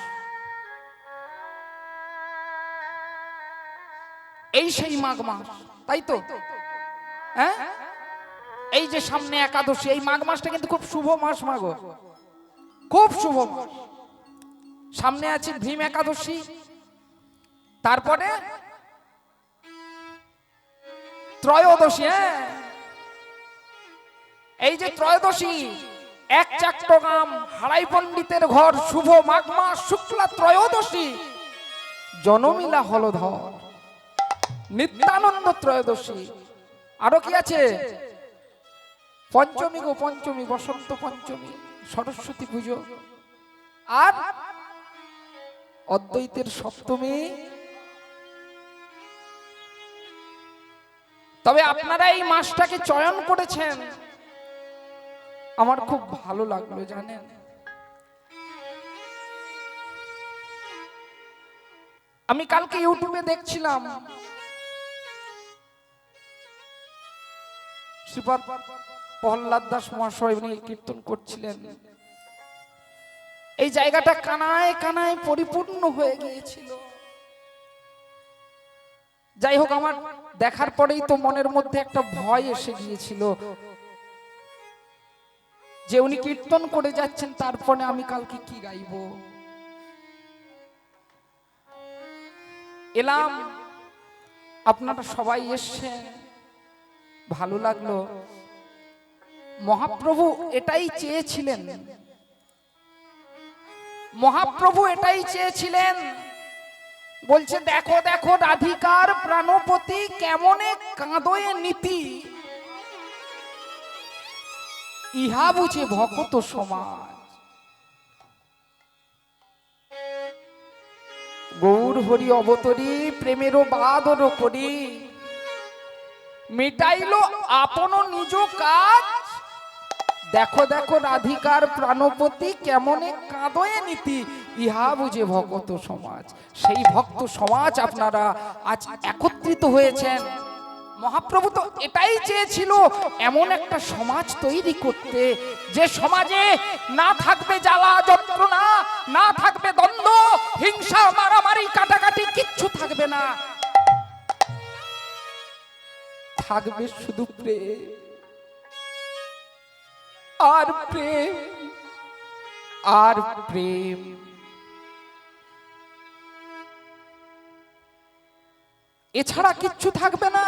এই সেই মাঘ মাস, তাই তো? হ্যাঁ, এই যে সামনে একাদশী, এই মাঘ মাসটা কিন্তু খুব শুভ মাস। মাঘ খুব শুভ মাস। সামনে আছে ভীম একাদশী, তারপরে ত্রয়োদশী। হ্যাঁ, এই যে ত্রয়োদশী, এক চট্টগ্রাম হারাই পণ্ডিতের ঘর, শুভ মাঘ মাস শুক্লা ত্রয়োদশী, জনমিলা হলধর, নিত্যানন্দ ত্রয়োদশী। আরো কি আছে? পঞ্চমী গো পঞ্চমী, বসন্ত পঞ্চমী, সরস্বতী পুজো, আর অদ্বৈতের সপ্তমী। তবে আপনারা এই মাসটাকে চয়ন করেছেন, আমার খুব ভালো লাগলো জানেন। আমি কালকে ইউটিউবে দেখছিলাম, শ্রীপাদ প্রহ্লাদ দাস মহাশয় উনি কীর্তন করছিলেন। এই জায়গাটা কানায় কানায় পরিপূর্ণ হয়ে গিয়েছিল। যাই হোক, আমার দেখার পরেই তো মনের মধ্যে একটা ভয় এসে গিয়েছিল যে উনি কীর্তন করে যাচ্ছেন, তারপরে আমি কালকে কি গাইব। এলাম, আপনারা সবাই এসছেন, ভালো লাগলো। মহাপ্রভু এটাই চেয়েছিলেন, মহাপ্রভু এটাই চেয়েছিলেন। বলছে দেখো দেখো রাধিকার প্রাণপতি কেমনে কাঁদয়ে নীতি, ইহা বুঝে ভক্ত সমাজ। গৌর হরি অবতরী প্রেমেরও বাদর করি, মিটাইল আপন নিজ কাজ। দেখো দেখো রাধিকার প্রাণপতি কেমনে কাঁদয়ে নীতি, ইহা বুঝে ভক্ত সমাজ। সেই ভক্ত সমাজ আপনারা আজ একত্রিত হয়েছেন। মহাপ্রভু তো এটাই চেয়েছিল, এমন একটা সমাজ তৈরি করতে, যে সমাজে না থাকবে জ্বালা যন্ত্রণা, না থাকবে দ্বন্দ্ব, হিংসা, মারামারি, কাটাকাটি, কিচ্ছু থাকবে না। থাকবে শুধু প্রেম আর প্রেম আর প্রেম। এছাড়া কিচ্ছু থাকবে না।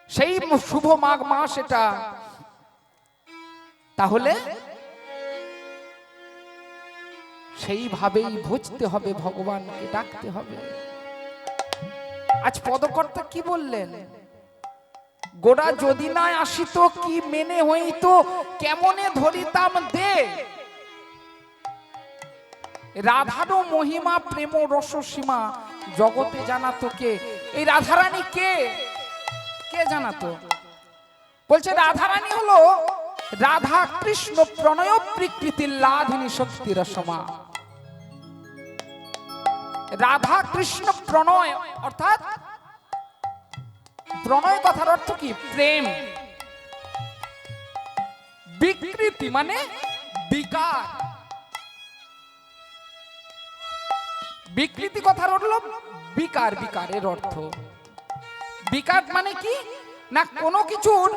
সেই শুভ মাঘ মাস এটা। তাহলে সেইভাবেই ভজতে হবে, ভগবানকে ডাকতে হবে। আজ পদকর্তা কি বললেন? গোড়া যদি না আসিত কি মেনে হইতো, কেমনে ধরিতাম দে। রাধারও মহিমা প্রেম রস সীমা, জগতে জানাতো কে? এই রাধারানী কে? কে জানাতো? বলছে রাধারানী হলো রাধা কৃষ্ণ প্রণয় প্রকৃতির লাধিনী শক্তির সমা। রাধা কৃষ্ণ প্রণয় অর্থাৎ প্রণয় কথার অর্থ কি? প্রেম। বিকৃতি মানে বিকার। বিকৃতি কথার হলো বিকার, বিকারের অর্থ। বিকার মানে কি না, কোনো কিছুর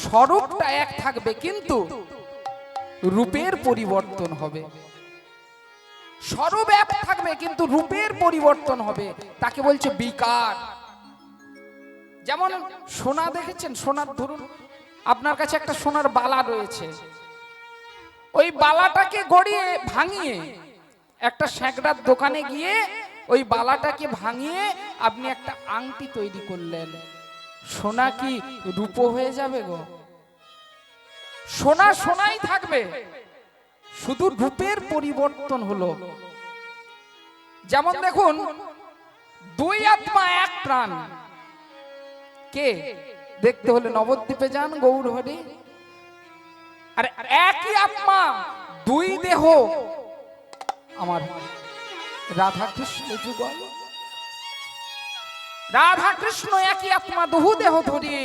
স্বরূপটা এক থাকবে কিন্তু রূপের পরিবর্তন হবে। স্বরূপ এক থাকবে কিন্তু রূপের পরিবর্তন হবে, তাকে বলছে বিকার। যেমন সোনা দেখেছেন, সোনার ধরুন আপনার কাছে একটা সোনার বালা রয়েছে, ওই বালাটাকে গড়িয়ে ভাঙিয়ে একটা স্যাঁকড়ার দোকানে গিয়ে ওই বালাটাকে ভাঙিয়ে আপনি একটা আংটি তৈরি করলেন, সোনা কি রূপো হয়ে যাবে গো? সোনা সোনাই থাকবে, শুধু রূপের পরিবর্তন হলো। যেমন দেখুন, দুই আত্মা এক প্রাণ, কে দেখতে হলে নবদ্বীপে যান, গৌর হরি। আর একই আত্মা দুই দেহ, আমার রাধা কৃষ্ণ যুগল। রাধা কৃষ্ণ একই আত্মা, বহু দেহ ধরি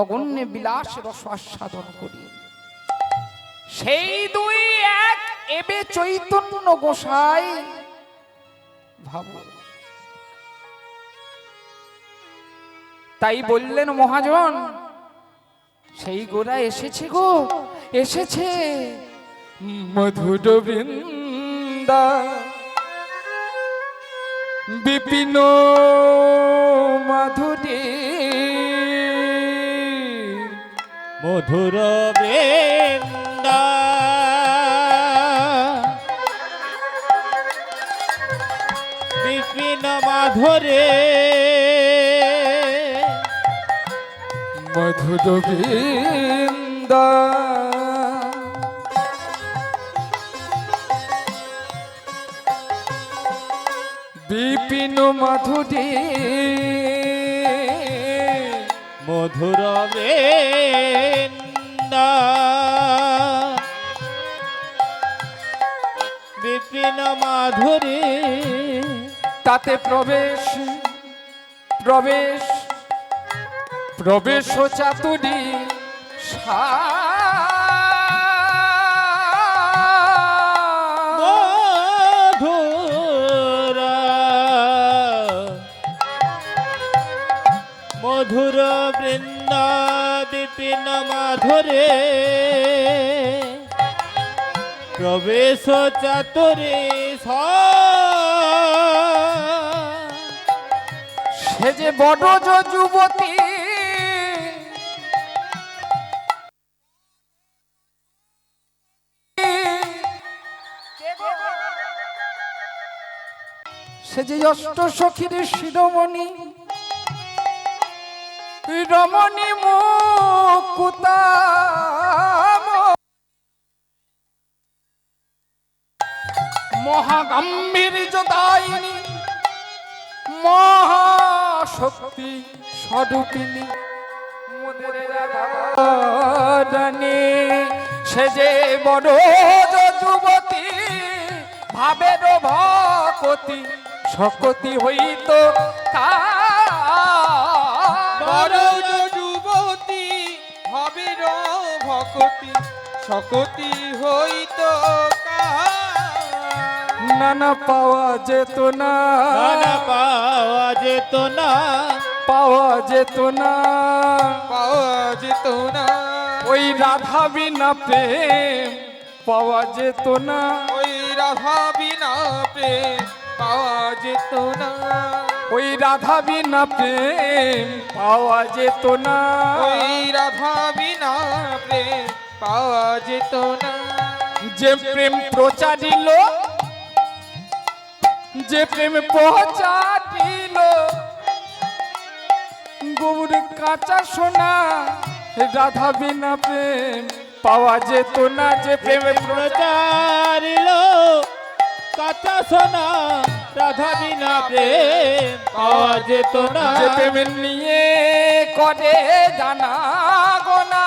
অগণ্যে বিলাস রস আস্বাদন করি। সেই দুই এক এবে চৈতন্য গোসাই ভাবো। তাই বললেন মহাজন, সেই গোরা এসেছে গো, এসেছে মধুর বৃন্দা বিপিন মাধুরী মধুর বৃন্দা বিপিন মাধুরে মধুর বৃন্দা বিপিন মাধুরী মধুর বৃন্দা বিপিন মাধুরী তাতে প্রবেশ প্রবেশ প্রবেশ চাতুরী মধুরা মধুর বৃন্দা বিপিন মাধুরে প্রবেশ চাতুরে সে যে বড় যুবতী সে যে অষ্ট সখীর শিরোমণি রমণী মুকুতা মহাগম্ভীর্য দায়িনী মহাশক্তি স্বরূপিণী মোদের রাধারানী সে যে বড় যুবতী ভাবের ভকতি শকতি হইত বড় যুবতী হবের ভকতি শকতি হইত নানা পাওয়া যেত না পাওয়া যেত না পাওয়া যেত না পাওয়া যেত না ওই রাধা বিনা প্রেম পাওয়া যেত না ওই রাধা বিনা প্রেম পাওয়া যেত না ওই রাধা বিনা প্রেম পাওয়া যেত না ওই রাধা বিনা প্রেম পাওয়া যেত না যে প্রেম প্রচারিল যে প্রেম প্রচারিল গৌর কাঁচা সোনা রাধা বিনা প্রেম পাওয়া যেত না যে প্রেম প্রচারিল কাঁচা সোনা রাধা বিনা প্রেম পাওয়া যেত না যে প্রেম নিয়ে করে জানা গোনা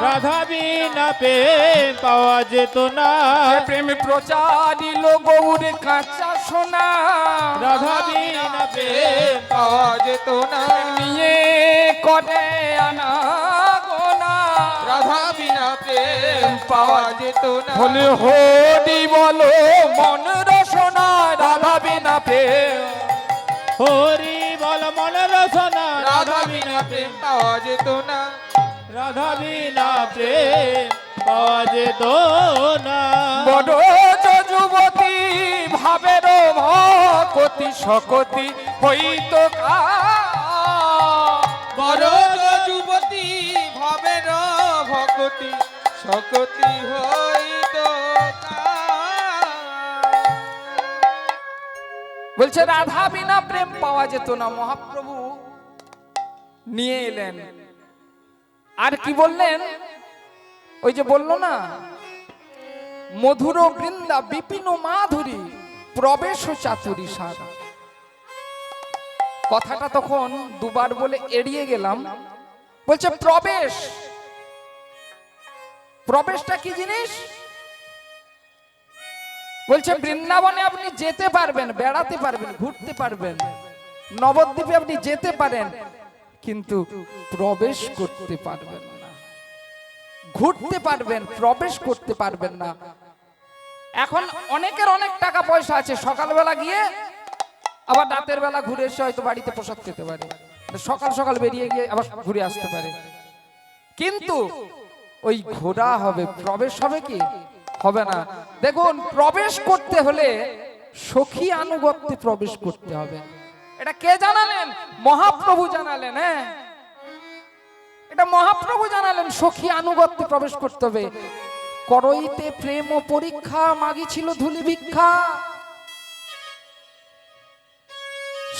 রাধা বিনা প্রেম পাওয়া যেত না যে প্রেম প্রচারিল গৌর কাঁচা সোনা রাধা বিনা প্রেম পাওয়া যেত না নিয়ে করে আনা গোনা রাধা বিনা প্রেম পাওয়া যেত না হলে হরি বলো মন রসনা রাধা বিনা প্রেম হরি বল মন রসনা রাধা বিনা প্রেম পাওয়া যেত না রাধা বিনা প্রেম পাওয়া যেত না বড় যুবতী ভাবের ভকতি শকতি হইত বড় যুবতী ভাবের ভকতি শকতি হইত বলছে রাধা বিনা প্রেম পাওয়া যেত না মহাপ্রভু নিয়ে এলেন আর কি বললেন ওই যে বললো না মধুর বৃন্দা বিপিন মাধুরী প্রবেশ চাতুরী সার কথাটা তখন দুবার বলে এড়িয়ে গেলাম বলছে প্রবেশ প্রবেশটা কি জিনিস বলছে বৃন্দাবনে আপনি যেতে পারবেন বেড়াতে পারবেন ঘুরতে পারবেন নবদ্বীপে আপনি যেতে পারেন কিন্তু প্রবেশ করতে পারবেন না ঘুরতে পারবেন প্রবেশ করতে পারবেন না এখন অনেকের অনেক টাকা পয়সা আছে সকালবেলা গিয়ে আবার রাতের বেলা ঘুরে এসে হয়তো বাড়িতে প্রসাদ খেতে পারে সকাল সকাল বেরিয়ে গিয়ে আবার ঘুরে আসতে পারে কিন্তু ওই ঘোড়া হবে, প্রবেশ হবে কি হবে না? দেখুন, প্রবেশ করতে হলে সখী আনুগত্যে প্রবেশ করতে হবে। এটা কে জানালেন? মহাপ্রভু জানালেন। হ্যাঁ, এটা মহাপ্রভু জানালেন, সখী আনুগত্যে প্রবেশ করতে হবে। করইতে প্রেম ও পরীক্ষা, মাগিছিল ধুলি ভিক্ষা।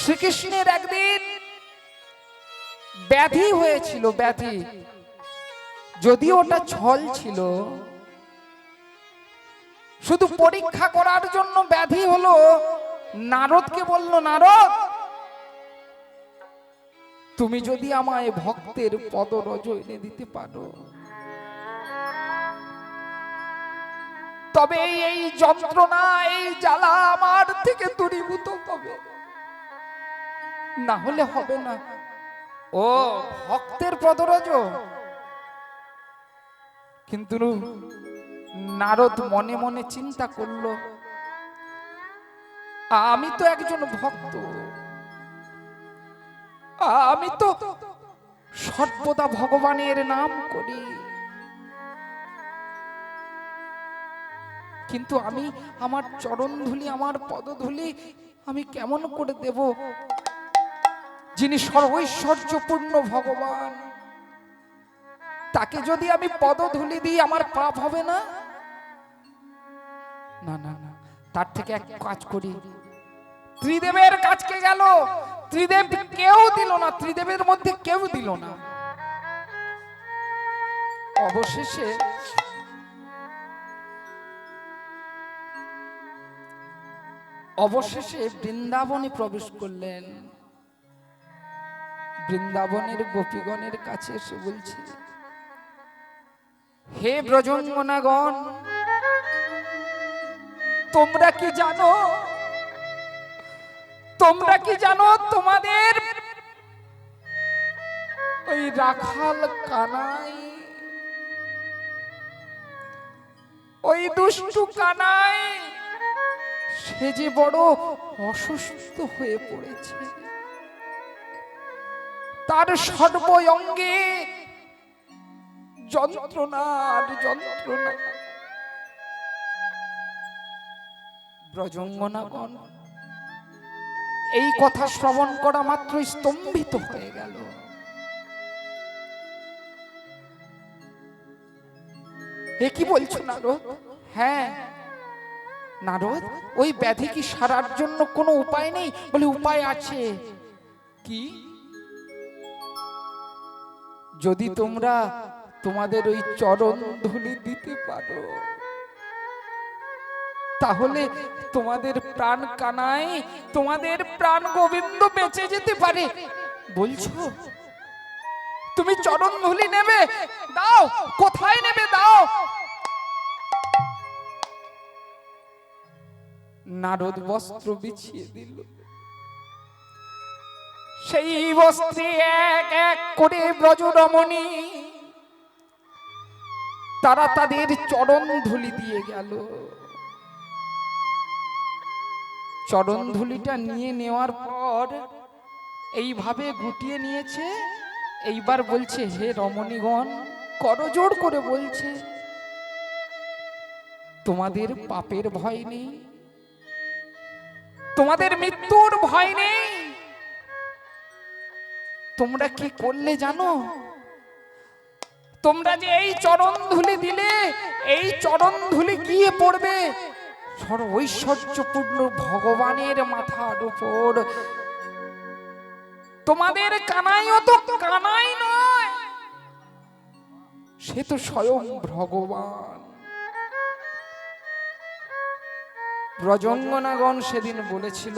শ্রীকৃষ্ণের একদিন ব্যাধি হয়েছিল, ব্যাধি, যদিও ওটা ছল ছিল, শুধু পরীক্ষা করার জন্য ব্যাধি হলো। নারদকে বলল, নারদ, তুমি যদি আমায় ভক্তের পদরজ এনে দিতে পারো, তবে এই যন্ত্রণা, এই জ্বালা আমার থেকে দূরীভূত হবে, না হলে হবে না। ও ভক্তের পদরজ? কিন্তু নারদ মনে মনে চিন্তা করলো, আমি তো একজন ভক্ত, আমি তো সর্বদা ভগবানের নাম করি, কিন্তু আমি আমার চরণ ধুলি, আমার পদধূলি আমি কেমন করে দেব যিনি সর্বৈশ্বর্যপূর্ণ ভগবান? তাকে যদি আমি পদধূলি দিই, আমার পাপ হবে না? না না না, তার থেকে এক কাজ করি। ত্রিদেবের কাছকে গেল, ত্রিদেব কেউ দিল না, ত্রিদেবের মধ্যে কেউ দিল না। অবশেষে বৃন্দাবনে প্রবেশ করলেন। বৃন্দাবনের গোপীগণের কাছে এসে বলছে, হে ব্রজঙ্গনাগণ, তোমরা কি জানো, তোমরা কি জানো তোমাদের ওই রাখাল কানাই, ওই দুষ্টু কানাই, সে যে বড় অসুস্থ হয়ে পড়েছে, তার সর্বঙ্গে যন্ত্রণা আর যন্ত্রণা। ব্রজঙ্গনাগণ এই কথা শ্রবণ করা মাত্র স্তম্ভিত হয়ে গেল। এ কি বলছো নারদ? হ্যাঁ নারদ, ওই ব্যাধি কি সারার জন্য কোনো উপায় নেই? বলে উপায় আছে। কি? যদি তোমরা তোমাদের ওই চরণ ধুলি দিতে পারো, তাহলে তোমাদের প্রাণ কানাই, তোমাদের প্রাণ গোবিন্দ বেঁচে যেতে পারে। বলছো তুমি চরণ ধুলি নেবে? দাও, কোথায় নেবে দাও। নারদ বস্ত্র বিছিয়ে দিল। সেই বস্ত্রে এক এক করে ব্রজরমণী তারা তাদের চরণ ধুলি দিয়ে গেল। চরণ ধুলিটা নিয়ে নেওয়ার পর এইভাবে গুটিয়ে নিয়েছে। এইবার বলছে, হে রমণীগণ, করজোড় করে বলছে, তোমাদের পাপের ভয় নেই, তোমাদের মৃত্যুর ভয় নেই। তোমরা কি করলে জানো? তোমরা যে এই চরণ ধুলি দিলে, এই চরণ ধুলি গিয়ে পড়বে সর্বৈশ্বর্যপূর্ণ ভগবানের মাথার উপর। তোমাদের কানাইও তো কানাই নয়, সে তো স্বয়ং ভগবান। ব্রজঙ্গনাগণ সেদিন বলেছিল,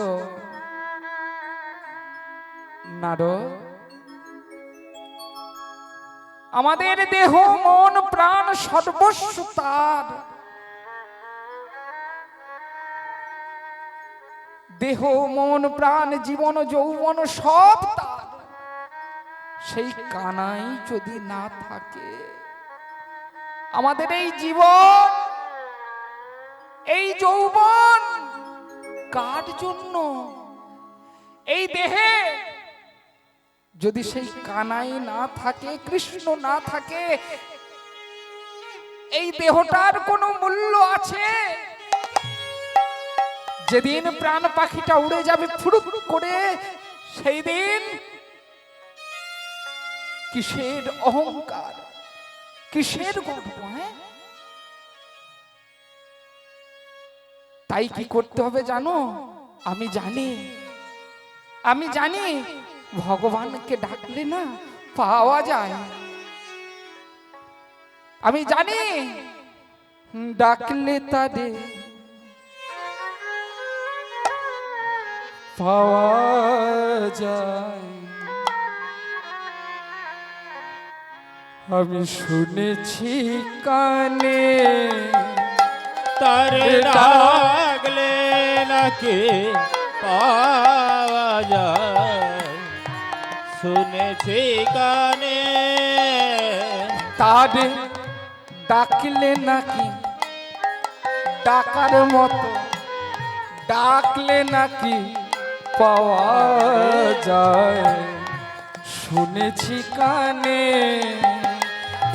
নারদ, আমাদের দেহ মন প্রাণ সর্বস্ব তার। দেহ মন প্রাণ জীবন যৌবন সব তার। সেই কানাই যদি না থাকে, আমাদের এই জীবন, এই যৌবন কার জন্য? এই দেহে যদি সেই কানাই না থাকে, কৃষ্ণ না থাকে, এই দেহটার কোনো মূল্য আছে? যেদিন প্রাণ পাখিটা উড়ে যাবে ফুরুক করে, সেই দিন কিসের অহংকার, কিসের গর্ব? তাই কি করতে হবে জানো? আমি জানি ভগবানকে ডাকলে না পাওয়া যায়। আমি জানি ডাকলে তারে পাওয়া যায়। আমি শুনেছি কানে তারে ডাকলে নাকি পাওয়া যায়, শুনেছি কানে তারে ডাকলে নাকি ডাকার মতো ডাকলে নাকি পাওয়া যায়। শুনেছি কানে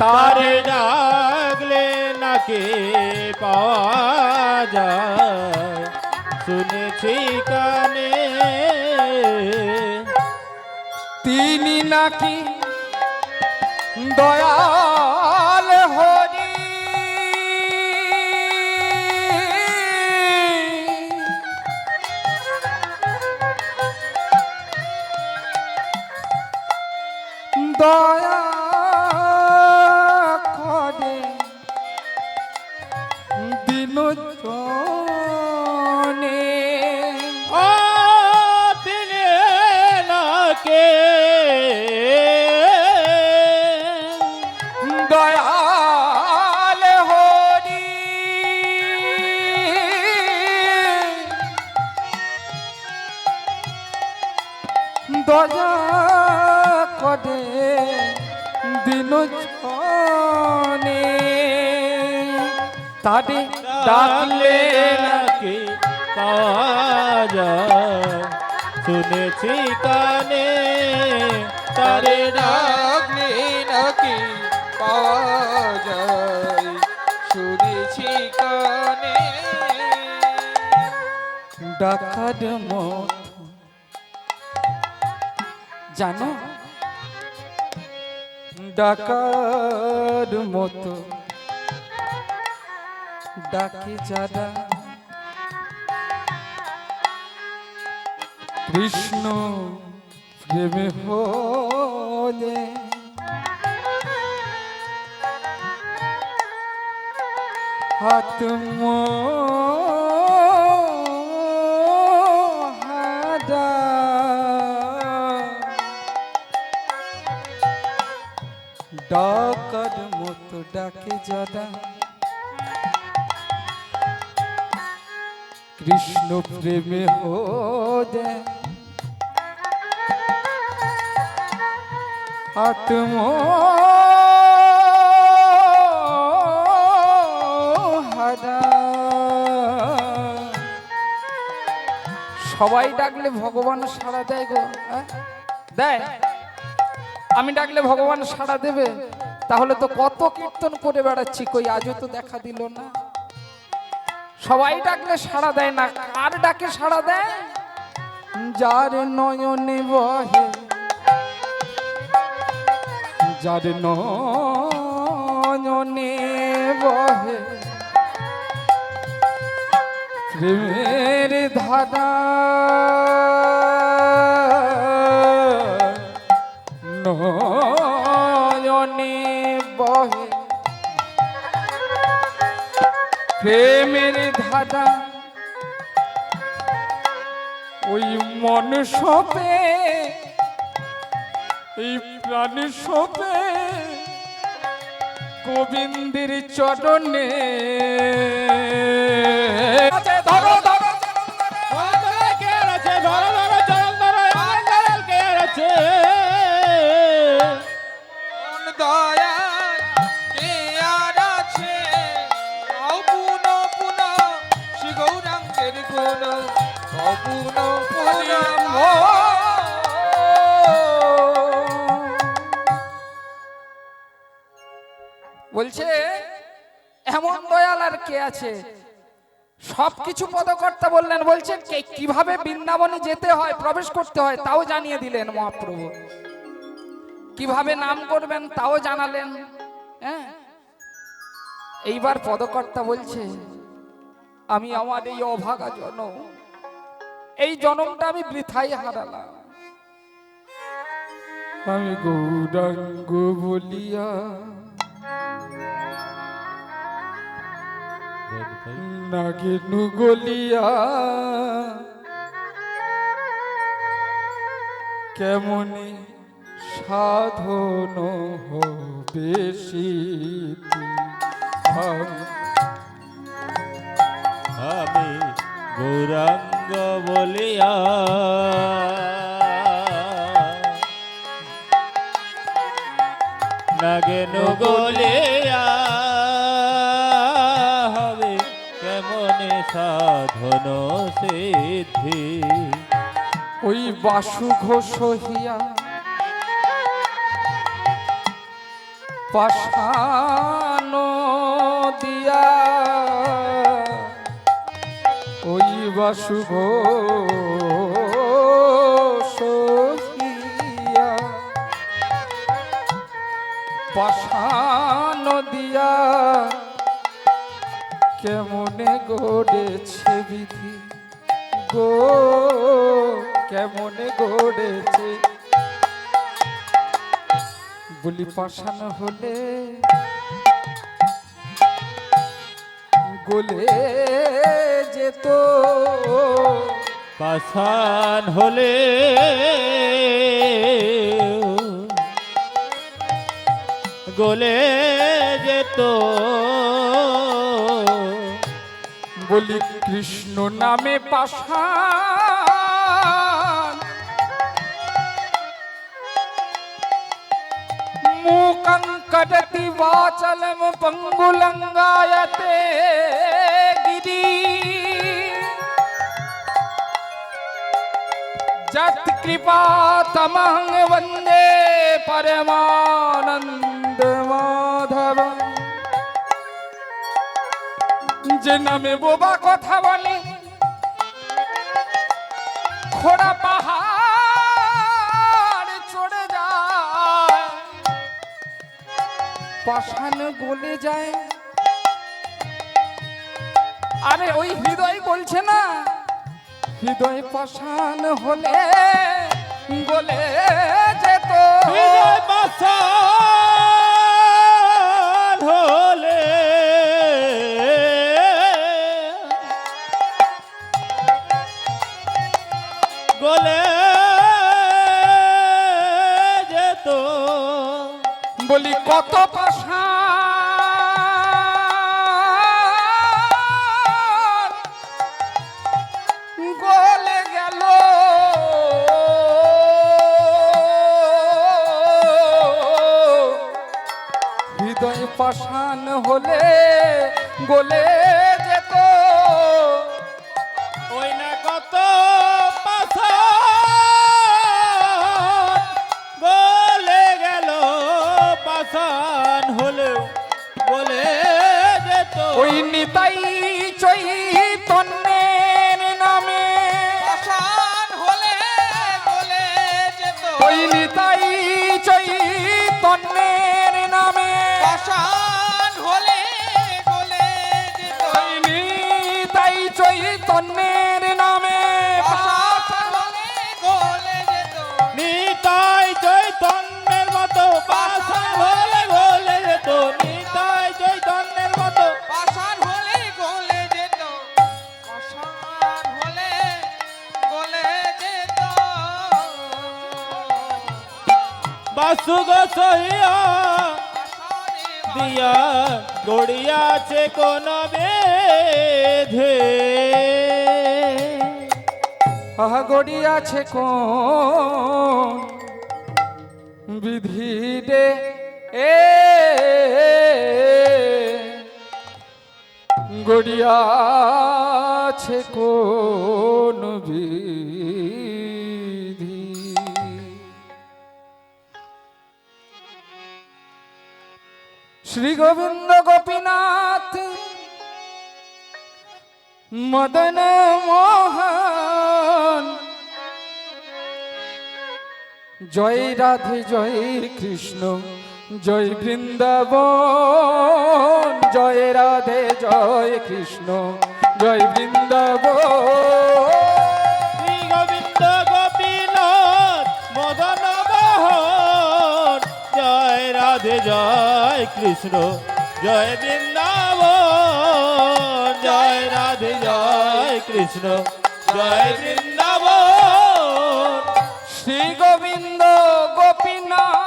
তারে ডাকলে নাকি পাওয়া যায়, শুনেছি কানে তিনি নাকি দয়াল হরি। দয়া করে দিন জনে। ও তিনি নাকে দয়াল হরি দয়া করে দিন জনে। তারে ডাকলে নাকি পাওয়া যায়, শুনেছি কানে তারে ডাকলে নাকি পাওয়া যায়, শুনেছি কানে। ডাকার মতো জানো, ডাকার মতো ডাকে যারা কৃষ্ণ প্রেমে হলে, হাত হারা ডাকার মতো ডাকে যারা কৃষ্ণ প্রেমে হলে, আত্ম হারা। সবাই ডাকলে ভগবান সাড়া দেয় গো, দেয়? আমি ডাকলে ভগবান সাড়া দেবে? তাহলে তো কত কীর্তন করে বেড়াচ্ছি, কই আজও তো দেখা দিল না। সবাই ডাকলে সাড়া দেয় না, কার ডাকে সাড়া দেয়? যার নয়নে বহে, যার নয়নে বহে প্রেমের ধারা, নয়নে বহে প্রেমের ধারা। ওই মন সপে, এই প্রাণ সপে গোবিন্দের চরণে। ধরো ধরো কে আছে, ধরো ধরো চরণ ধরো, কে আছে কোন দয়াল কে আর আছে, অপুন পুন শ্রী গৌরাঙ্গের গুণ, অপুন পুন বলছে এমন দয়াল আর কে আছে? সবকিছু পদকর্তা বললেন, বলছেন কিভাবে বৃন্দাবনে যেতে হয়, প্রবেশ করতে হয় তাও জানিয়ে দিলেন মহাপ্রভু। কিভাবে নাম করবেন তাও জানালেন। হ্যাঁ, এইবার পদকর্তা বলছে, আমি আমার এই অভাগা জনম, এই জনমটা আমি বৃথাই হারালাম। আমি গৌরাঙ্গ বলিয়া নাগেনু গলিয়া কেমনে সাধন হবে সিদ্ধি। আমি গৌরাঙ্গ বলিয়া নাগেন গলিয়া হবে কেমনে সাধন সিদ্ধি। ওই বাসু ঘোষ হইয়া পাষাণ দিয়া, ওই বাসু ঘোষ হইয়া পাষাণ দিয়া কেমনে গড়েছে বিধি গো, কেমনে গড়েছে। বলি পাষাণ হলে গলে যেত, পাষাণ হলে গলে যেত। বলি কৃষ্ণ নামে পাষাণ মুখং কদতি वाचलम पंगुलंगायते गिरि जत कृपा तमं वंदे परमानंद माधव। যে নামে বোবা কথা বলে খোড়া পাহাড় চড়ে যায়, পাষাণ গলে যায়। আরে ওই হৃদয় বলছে না, হৃদয় পাষাণ হলে গলে যেত। হৃদয় পাষাণ হলে গলে যেত। বলি কত পাষাণ গলে গেল, হৃদয় পাষাণ হলে গলে যেত। ওই না কত পাষাণ গলে গেল, পাষাণ হলেও গলে যেত। ওই নিতাই চৈতন্যের নামে পাষাণ হলে গলে যেত। ওই নিতাই চৈতন্যের নামে পাষাণ হলে গলে যেত। ওই নিতাই চৈতন্যের নামে পাষাণ হলে গলে যেত। নিতাই চৈতন্যের মতো পাষাণ হলে গলে যেত। নিতাই চৈতন্যের মতো পাষাণ হলে গলে যেত। পাষাণ হলে গলে যেত। বাসু গোসইয়া দিয়া গড়িয়াছে কোন বেধে। আহা গড়িয়াছে কোন বিধি রে এ গড়িয়াছে কোন বিধি। শ্রী গোবিন্দ গোপীনাথ মদন মোহন। জয় রাধে জয় কৃষ্ণ জয় বৃন্দাবন, জয় রাধে জয় কৃষ্ণ জয় বৃন্দাবন। শ্রী গোবিন্দ গোপীনাথ মদন মোহন, জয় রাধে জয় কৃষ্ণ জয় বৃন্দাবন, জয় রাধে জয় কৃষ্ণ জয় বৃন্দাবন। শ্রী গোবিন্দ গোপীনাথ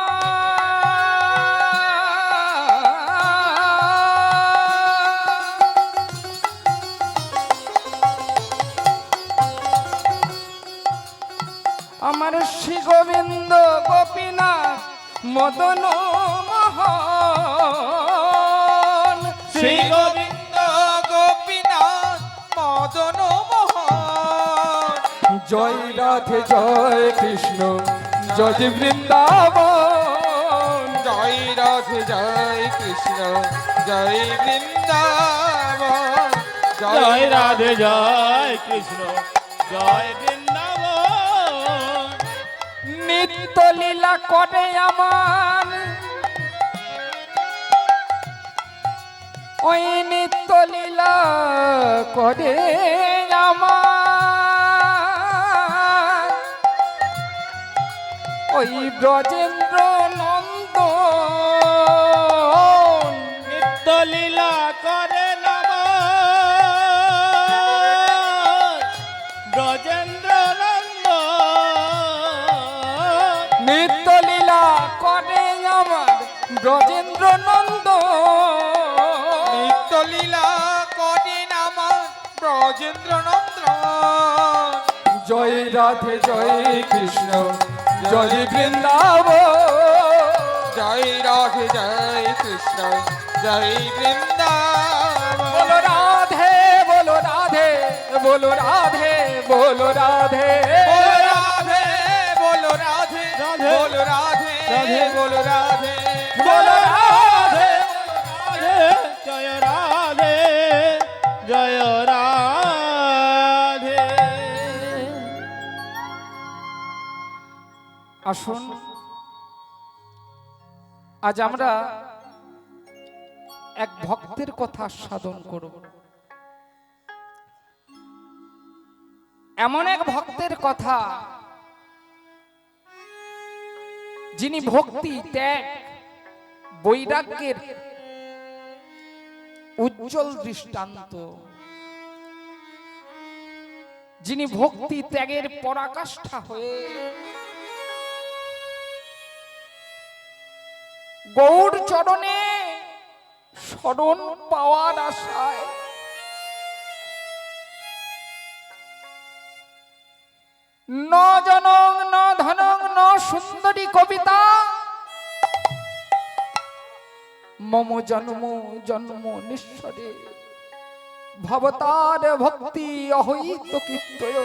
আমার শ্রী গোবিন্দ গোপীনাথ মদন মোহন। শ্রী গোবিন্দ গোপীনাথ মদন মোহন। জয় রাধে জয় কৃষ্ণ জয় বৃন্দাবন, জয় রাধে জয় কৃষ্ণ জয় বৃন্দাবন। জয় রাধে জয় কৃষ্ণ জয় বৃন্দাবন। নিত্য লীলা করে আমার ওই নিত্য লীলা করে আমার ওই ব্রজেন্দ্র নন্দন। নিত্য লীলা করে নব ব্রজেন্দ্র নন্দ, নিত্য লীলা করে আমার ব্রজেন্দ্র নন্দন। নিত্য লীলা করেন আমার ব্রজেন্দ্র নন্দন। জয় রাধে জয় কৃষ্ণ জয় বৃন্দাবন, জয় রাধে জয় কৃষ্ণ জয় বৃন্দাবন। বলো রাধে বলো রাধে বলো রাধে বলো রাধে বলো রাধে বলো রাধে রাধে, বলো রাধে রাধে, বলো রাধে বলো রাধে। রাধে জয় রাধে জয় রাধে। আসুন আজ আমরা এক ভক্তের কথা সাধন করব। এমন এক ভক্তের কথা যিনি ভক্তি ত্যাগ বৈরাগ্যের উজ্জ্বল দৃষ্টান্ত, যিনি ভক্তি ত্যাগের পরাকাষ্ঠা হয়ে গৌর চরণে শরণ পাওয়ার আশায় ন জনং ন ধনং ন সুন্দরী কবিতা মম জন্ম জন্ম নিঃস্বরে ভবতার ভক্তি অহৈত কীর্তয়।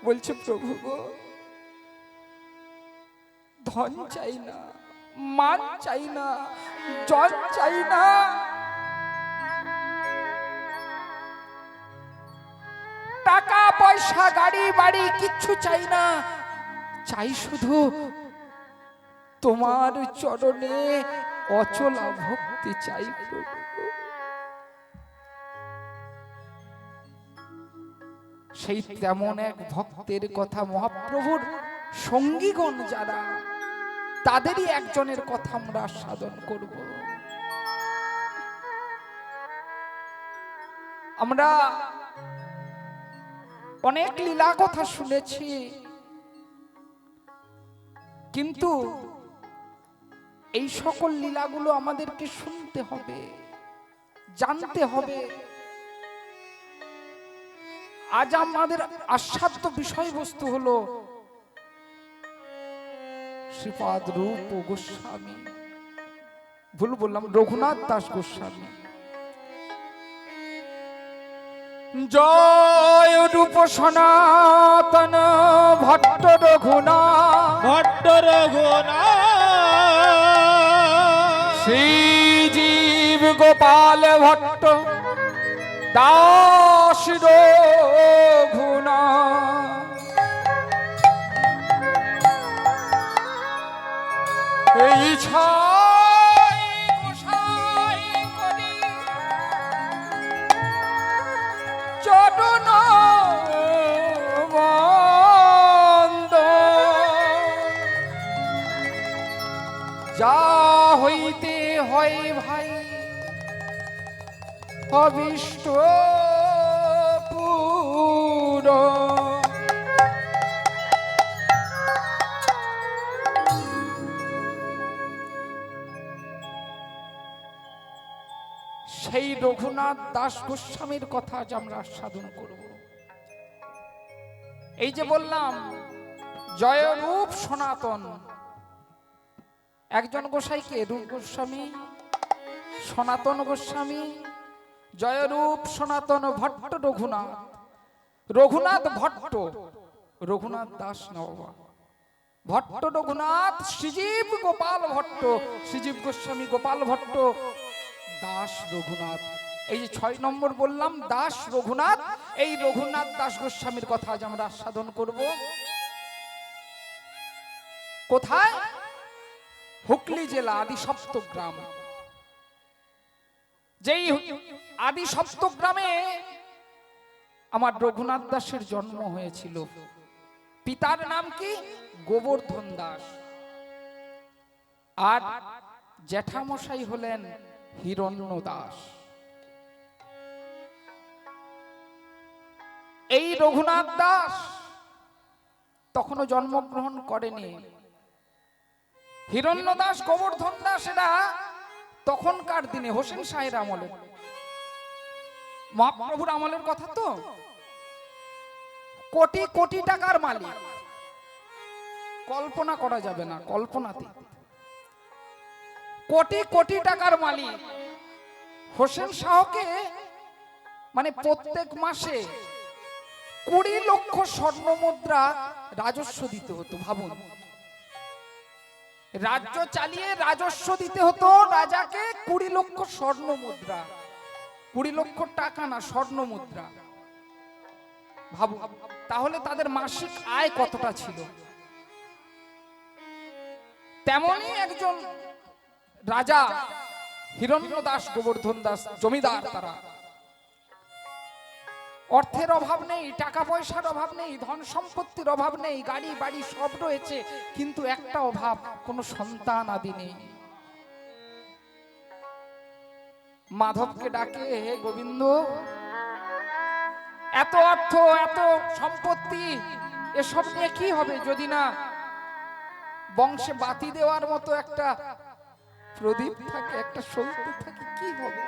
বলছে প্রভু গো, ধন চাই না, মান চাই না, জন চাই না, টাকা পয়সা গাড়ি বাড়ি কিচ্ছু চাই না, চাই শুধু তোমার চরণে অচলা ভক্তি চাই প্রভু। সেই তেমন এক ভক্তের কথা মহাপ্রভুর সঙ্গীগণ যারা, তাদেরই একজনের কথা আমরা সাধন করব। আমরা অনেক লীলা কথা শুনেছি, কিন্তু এই সকল লীলাগুলো আমাদেরকে শুনতে হবে, জানতে হবে। আজ আমাদের আস্বাদ্য বিষয়বস্তু হলো শ্রীপাদ রূপ গোস্বামী, ভুল বললাম, রঘুনাথ দাস গোস্বামী। জয় রূপ সনাতন ভট্ট রঘুনাথ, ভট্ট রঘুনাথ, শ্রীজীব গোপাল ভট্ট দাস রঘুনাথ এই ছাই গোসাই করি চরণ যা হইতে হয় ভাই অবিষ্ট পুর সেই রঘুনাথ দাস গোস্বামীর কথা আজ আমরা আস্বাদন করব। এই যে বললাম জয়রূপ সনাতন, একজন গোসাইকে রূপ গোস্বামী, সনাতন গোস্বামী, জয়রূপ সনাতন ভট্ট রঘুনাথ, রঘুনাথ ভট্ট, রঘুনাথ দাস না বাবা, ভট্ট রঘুনাথ, শ্রীজীব গোপাল ভট্ট, শ্রীজীব গোস্বামী গোপাল ভট্ট, দাস রঘুনাথ। এই যে 6 নম্বর বললাম দাস রঘুনাথ, এই রঘুনাথ দাস গোস্বামীর কথা আজ আমরা আস্বাদন করব। কোথায়? হুগলি জেলা আদি সপ্তগ্রাম। যেই আদি সপ্তগ্রামে আমার রঘুনাথ দাসের জন্ম হয়েছিল। পিতার নাম কি? গোবর্ধন দাস। আর জ্যাঠামশাই হলেন হিরণ্য দাস। এই রঘুনাথ দাস তখনও জন্মগ্রহণ করেনি। হিরণ্য দাস, গোবর্ধন দাস এরা তখনকার দিনে হোসেন শাহের আমলে, মহাপ্রভুর আমলের কথা তো, কোটি কোটি টাকার মালিক। কল্পনা করা যাবে না, কল্পনাতে কোটি কোটি টাকার মালিক। হোসেন শাহকে মানে প্রত্যেক মাসে 20 লক্ষ স্বর্ণ মুদ্রা রাজস্ব দিতে হতো। ভাবুন, রাজ্য চালিয়ে রাজস্ব দিতে হতো রাজাকে 20 লক্ষ স্বর্ণ মুদ্রা, 20 লক্ষ টাকা না, স্বর্ণ মুদ্রা। ভাবুন তাহলে তাদের মাসিক আয় কতটা ছিল। তেমনি একজন রাজা হিরণ্য দাস, গোবর্ধন দাস জমিদার। তারা অর্থের অভাব নেই, টাকা পয়সার অভাব নেই, ধন সম্পত্তির অভাব নেই, গাড়ি বাড়ি সব রয়েছে, কিন্তু একটা অভাব, কোনো সন্তান আদি নেই। মাধবকে ডাকে, হে গোবিন্দ, এত অর্থ এত সম্পত্তি এসব নিয়ে কি হবে যদি না বংশে বাতি দেওয়ার মতো একটা প্রদীপ থাকে, একটা শক্তি থাকে, কি হবে?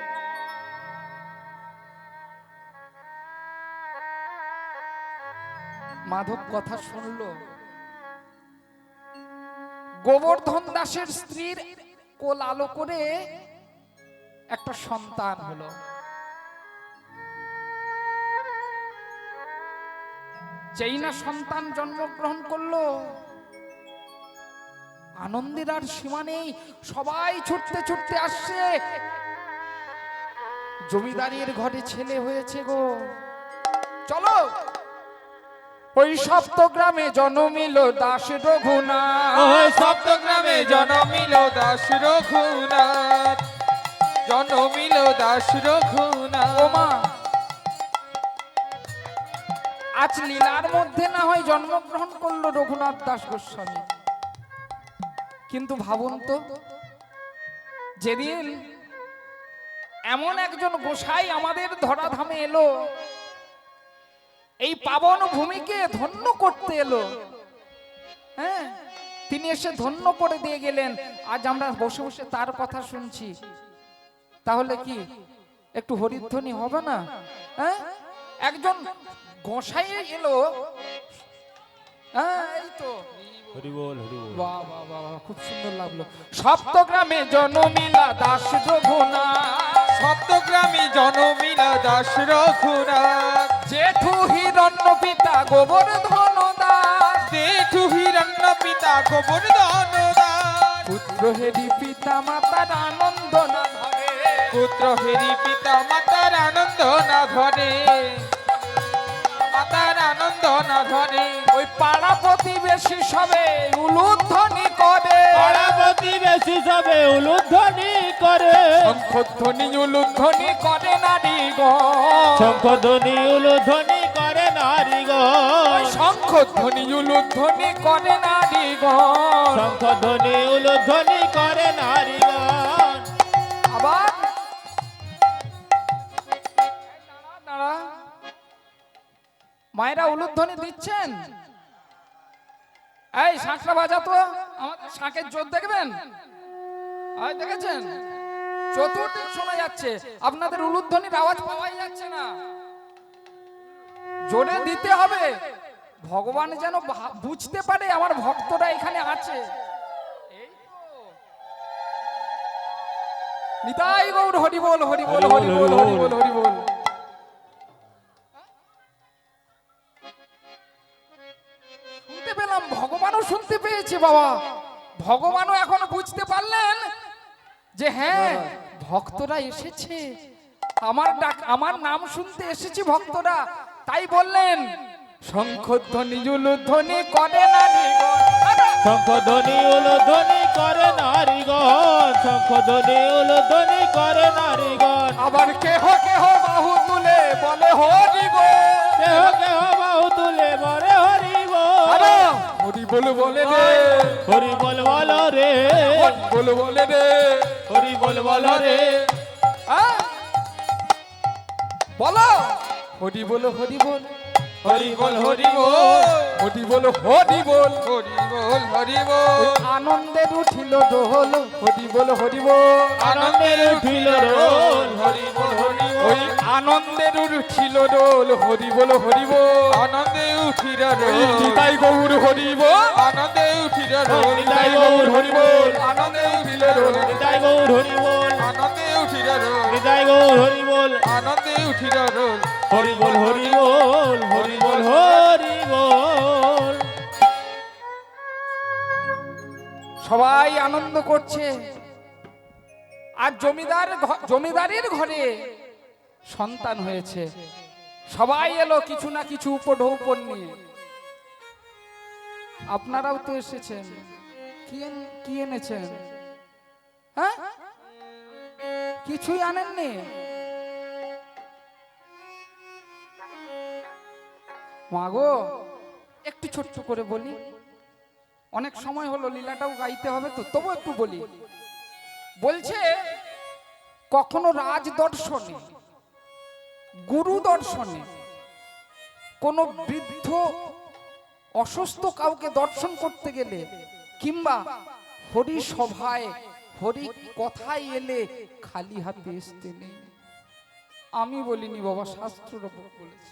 মাধব কথা শুনল। গোবর্ধন দাসের স্ত্রীর কোল আলো করে একটা সন্তান হলো। যেই না সন্তান জন্মগ্রহণ করলো, আনন্দের আর সীমা নেই। সবাই ছুটতে ছুটতে আসছে, জমিদারের ঘরে ছেলে হয়েছে গো, চলো। ওই সপ্তগ্রামে জন্মিল দাস রঘুনাথ, ওই সপ্তগ্রামে জন্মিল দাস রঘুনাথ, জন্মিল দাস রঘুনাথ। ও মা, আজ লীলার মধ্যে না হয় জন্মগ্রহণ করলো রঘুনাথ দাস গোস্বামী, কিন্তু ভাবুন তো, যেদিন এমন একজন গোসাই আমাদের ধরাধামে এলো, এই পাবন ভূমিকে ধন্য করতে এলো, হ্যাঁ, তিনি এসে ধন্য করে দিয়ে গেলেন। আজ আমরা বসে বসে তার কথা শুনছি, তাহলে কি একটু হরিধ্বনি হবে না? হ্যাঁ, একজন গোসাই এলো, হ্যাঁ, এই তো হরিবল হরিবল। বাহ বাহ বাহ, খুব সুন্দর লাগলো। সপ্তগ্রামে জন্মিলা দাস রঘুনাথ, সপ্তগ্রামে জন্মিল দাস রঘুনাথ, জেঠু হিরণ্য পিতা গোবর্ধন দাস, জেঠু হিরণ্য পিতা গোবর্ধন দাস, পুত্র হেরি পিতা মাতার আনন্দ না ধরে, পুত্র হেরি পিতা মাতার আনন্দ না ধরে, মাতার আনন্দ না ধরে। ওই পাড়া প্রতিবেশী সবে উলুধ্বনি করে, পাড়া প্রতিবেশী সবে উলুধ্বনি করে, শঙ্খধ্বনি উলুধ্বনি করে নারীগণ, শঙ্খধ্বনি উলুধ্বনি করে নারীগণ, শঙ্খধ্বনি উলুধ্বনি করে নারীগণ। শঙ্খধ্বনি উলুধ্বনি করে নারীগণ। আবার দাঁড়া, মায়েরা উলুধ্বনি দিচ্ছেন। এই শাঁখটা বাজা তো, আমাদের শাঁখের জোর দেখবেন, এই দেখেছেন চতুর্দিক শোনা যাচ্ছে, আপনাদের উলুধ্বনির আওয়াজ পাওয়াই যাচ্ছে না। জোরে দিতে হবে, ভগবান যেন বুঝতে পারে আমার ভক্তরা এখানে আছে। এই তো। নিতাই গৌর হরি বল, হরি বল, হরি বল, হরি বল, হরি বল। শুনতে পেলাম, ভগবানও শুনতে পেয়েছে বাবা, ভগবানও এখন বুঝতে পারলেন যে হ্যাঁ ভক্তরা এসেছে, আমার ডাক, আমার নাম শুনতে এসেছে ভক্তরা। তাই বললেন শঙ্খধ্বনি উলুধ্বনি করে নারীগণ, শঙ্খধ্বনি উলুধ্বনি করে নারীগণ, শঙ্খধ্বনি উলুধ্বনি করে নারীগণ। আবার কেহ কেহ বাহু তুলে বলে হরি বল, কেহ কেহ বাহু তুলে বলে হরি বল, হরি বল বলে রে, হরি বল বলো রে, বল বলে রে, হরি বল বলো রে। বলো হরি বল, হরি বল, হরি বল হরি বল, হরি বল, হরি বল, হরি বল হরি বল। আনন্দের উঠিল দোল, হরি বল, হরি বল, আনন্দের উঠিল রোল, হরি বল হরি ওই বল, আনন্দের উঠিল দোল, হরি বল, হরি বল, আনন্দে উঠির ওই রোল, নিতাই গৌর হরি বল, আনন্দে উঠির রোল, নিতাই গৌর হরি বল, আনন্দে উঠির রোল, নিতাই গৌর হরি বল, আনন্দে উঠির রোল, নিতাই গৌর হরি বল, আনন্দে উঠির রোল। হরি বল হরি বল, হরি বল হরি বল। সবাই আনন্দ করছে। আর জমিদারের ঘরে সন্তান হয়েছে, সবাই এলো কিছু না কিছু উপঢৌকন নিয়ে। আপনারাও তো এসেছেন, কি এনেছেন? হ্যাঁ, কিছুই আনেননি? মাগো একটু ছোট্ট করে বলি, অনেক সময় হলো, লীলাটাও গাইতে হবে তো, তবু একটু বলি। বলছে কখনো রাজ দর্শনে, গুরু দর্শনে, কোনো বৃদ্ধ অসুস্থ কাউকে দর্শন করতে গেলে, কিংবা হরি সভায় হরি কথায় এলে খালি হাতে আসতে নেই। আমি বলিনি বাবা, শাস্ত্রটা বলেছে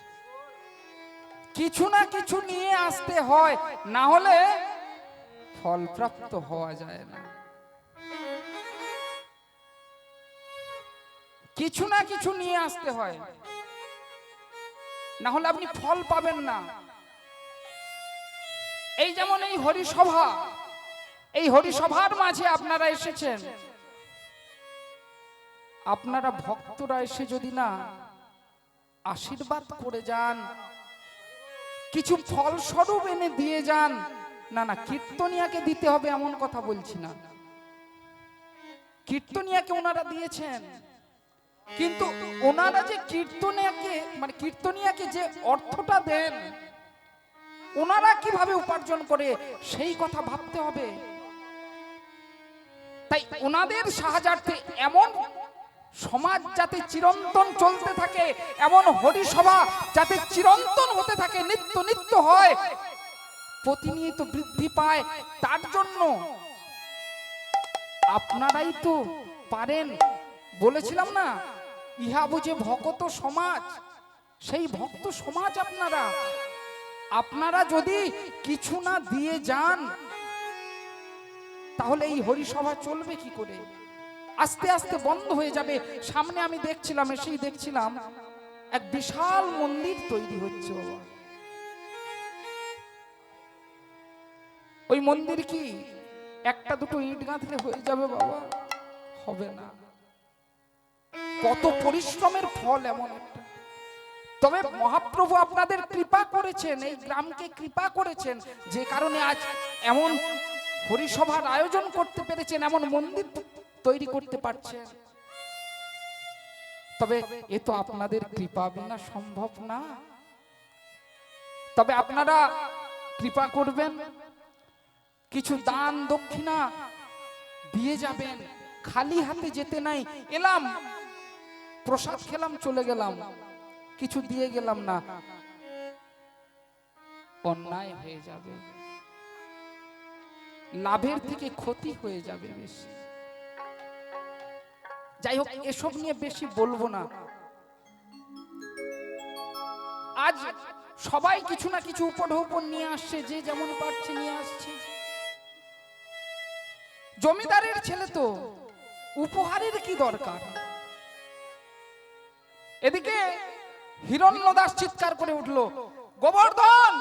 কিছু না কিছু নিয়ে আসতে হয়, না হলে ফলপ্রাপ্ত হওয়া যায় না। কিছু না কিছু নিয়ে আসতে হয়, না হলে আপনি ফল পাবেন না। এই যেমন এই হরিসভা, এই হরিসভার মাঝে আপনারা এসেছেন, আপনারা ভক্তরা এসে যদি না আশীর্বাদ করে যান, কিছু ফল স্বরূপ এনে দিয়ে যান, না না কীর্তনিয়াকে দিতে হবে এমন কথা বলছি না, কীর্তনিয়াকে ওনারা দিয়েছেন, কিন্তু ওনারা যে কীর্তনিয়াকে যে অর্থটা দেন, ওনারা কিভাবে উপার্জন করে সেই কথা ভাবতে হবে। তাই ওনাদের সাহায্যার্থে এমন সমাজ যাতে চিরন্তন চলতে থাকে, এমন হরিসভা যাতে চিরন্তন হতে থাকে, নিত্য নিত্য হয়, প্রতিনিয়ত বৃদ্ধি পায়, তার জন্য আপনারাই তো পারেন। বলেছিলাম না, ইহা বুঝে ভক্ত সমাজ, সেই ভক্ত সমাজ আপনারা যদি কিছু না দিয়ে যান, তাহলে এই হরিসভা চলবে কি করে? আস্তে আস্তে বন্ধ হয়ে যাবে। সামনে আমি দেখছিলাম, এসেই দেখছিলাম এক বিশাল মন্দির তৈরি হচ্ছে বাবা। ওই মন্দির কি একটা দুটো ইট গাঁথলে হয়ে যাবে বাবা? হবে না। কত পরিশ্রমের ফল এমন একটা। তবে মহাপ্রভু আপনাদের কৃপা করেছেন, এই গ্রামকে কৃপা করেছেন, যে কারণে আজ এমন হরিসভার আয়োজন করতে পেরেছেন, এমন মন্দির তৈরি করতে পারছেন। তবে এ তো আপনাদের কৃপা বিনা সম্ভব না। তবে আপনারা কৃপা করবেন, কিছু দান দক্ষিণা দিয়ে যাবেন, খালি হাতে যেতে নাই। এলাম প্রসাদ খেলাম চলে গেলাম, কিছু দিয়ে গেলাম না, অন্যায় হয়ে যাবে, লাভের থেকে ক্ষতি হয়ে যাবে বেশি। যাই হোক, এসব নিয়ে বেশি বলবো না। আজ সবাই কিছু না কিছু উপঢৌকন নিয়ে আসছে, যে যেমন পারছে নিয়ে আসছে। জমিদারের ছেলে তো, উপহারের কি দরকার? এদিকে হিরণ্যদাস চিৎকার করে উঠলো, গোবর্ধন,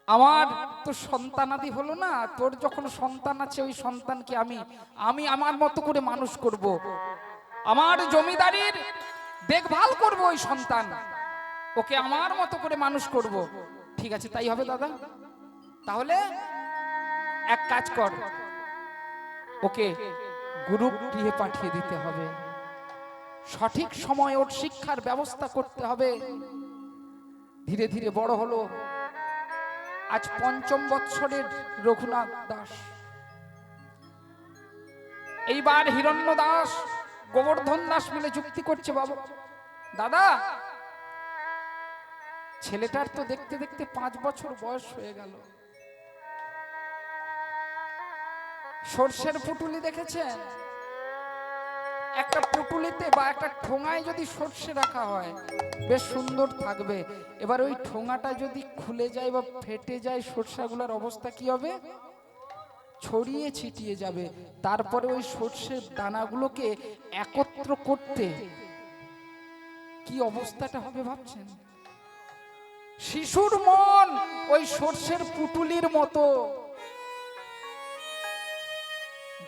আমার তো সন্তানাদি হলো না, তোর যখন সন্তান আছে ওই সন্তানকে আমি আমার মতো করে মানুষ করব, আমার জমিদারির দেখভাল করব, ওই সন্তান ওকে আমার মতো করে মানুষ করব। ঠিক আছে, তাই হবে দাদা। তাহলে এক কাজ কর, ওকে গুরু গৃহে পাঠিয়ে দিতে হবে, সঠিক সময় ওর শিক্ষার ব্যবস্থা করতে হবে। ধীরে ধীরে বড় হলো, আজ ৫ম বৎসরের রঘুনাথ দাস। এইবার হিরণ্য দাস গোবর্ধন দাস মিলে যুক্তি করছে, বাবা দাদা, ছেলেটার তো দেখতে দেখতে ৫ বছর বয়স হয়ে গেল। সর্ষের পুটুলি দেখেছেন? একটা পুটুলিতে বা একটা ঠোঙায় যদি সর্ষে রাখা হয় বেশ সুন্দর থাকবে। এবার ওই ঠোঙাটা যদি খুলে যায় বা ফেটে যায়, সর্ষাগুলোর অবস্থা কি হবে? ছড়িয়ে ছিটিয়ে যাবে। তারপরে ওই সর্ষের দানাগুলোকে একত্র করতে কি অবস্থাটা হবে ভাবছেন? শিশুর মন ওই সর্ষের পুটুলির মতো,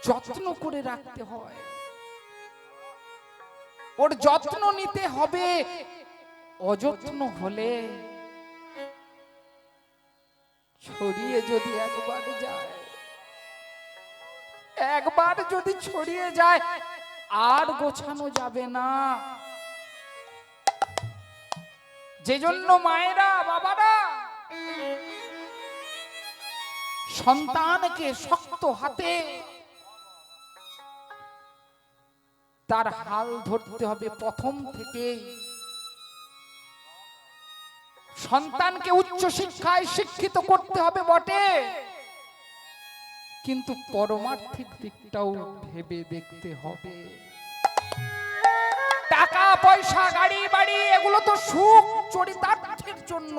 যত্ন করে রাখতে হয়, ওর যত্ন নিতে হবে। অযত্ন হলে ছড়িয়ে যদি একবার যদি ছড়িয়ে যায় আর গোছানো যাবে না। যে জন্য মায়েরা বাবারা সন্তানকে শক্ত হাতে তার হাল ধরতে হবে প্রথম থেকে। সন্তানকে উচ্চ শিক্ষায় শিক্ষিত করতে হবে বটে, কিন্তু পরমার্থিক দিকটাও ভেবে দেখতে হবে। টাকা পয়সা গাড়ি বাড়ি এগুলো তো সুখ চরিতার্থের জন্য।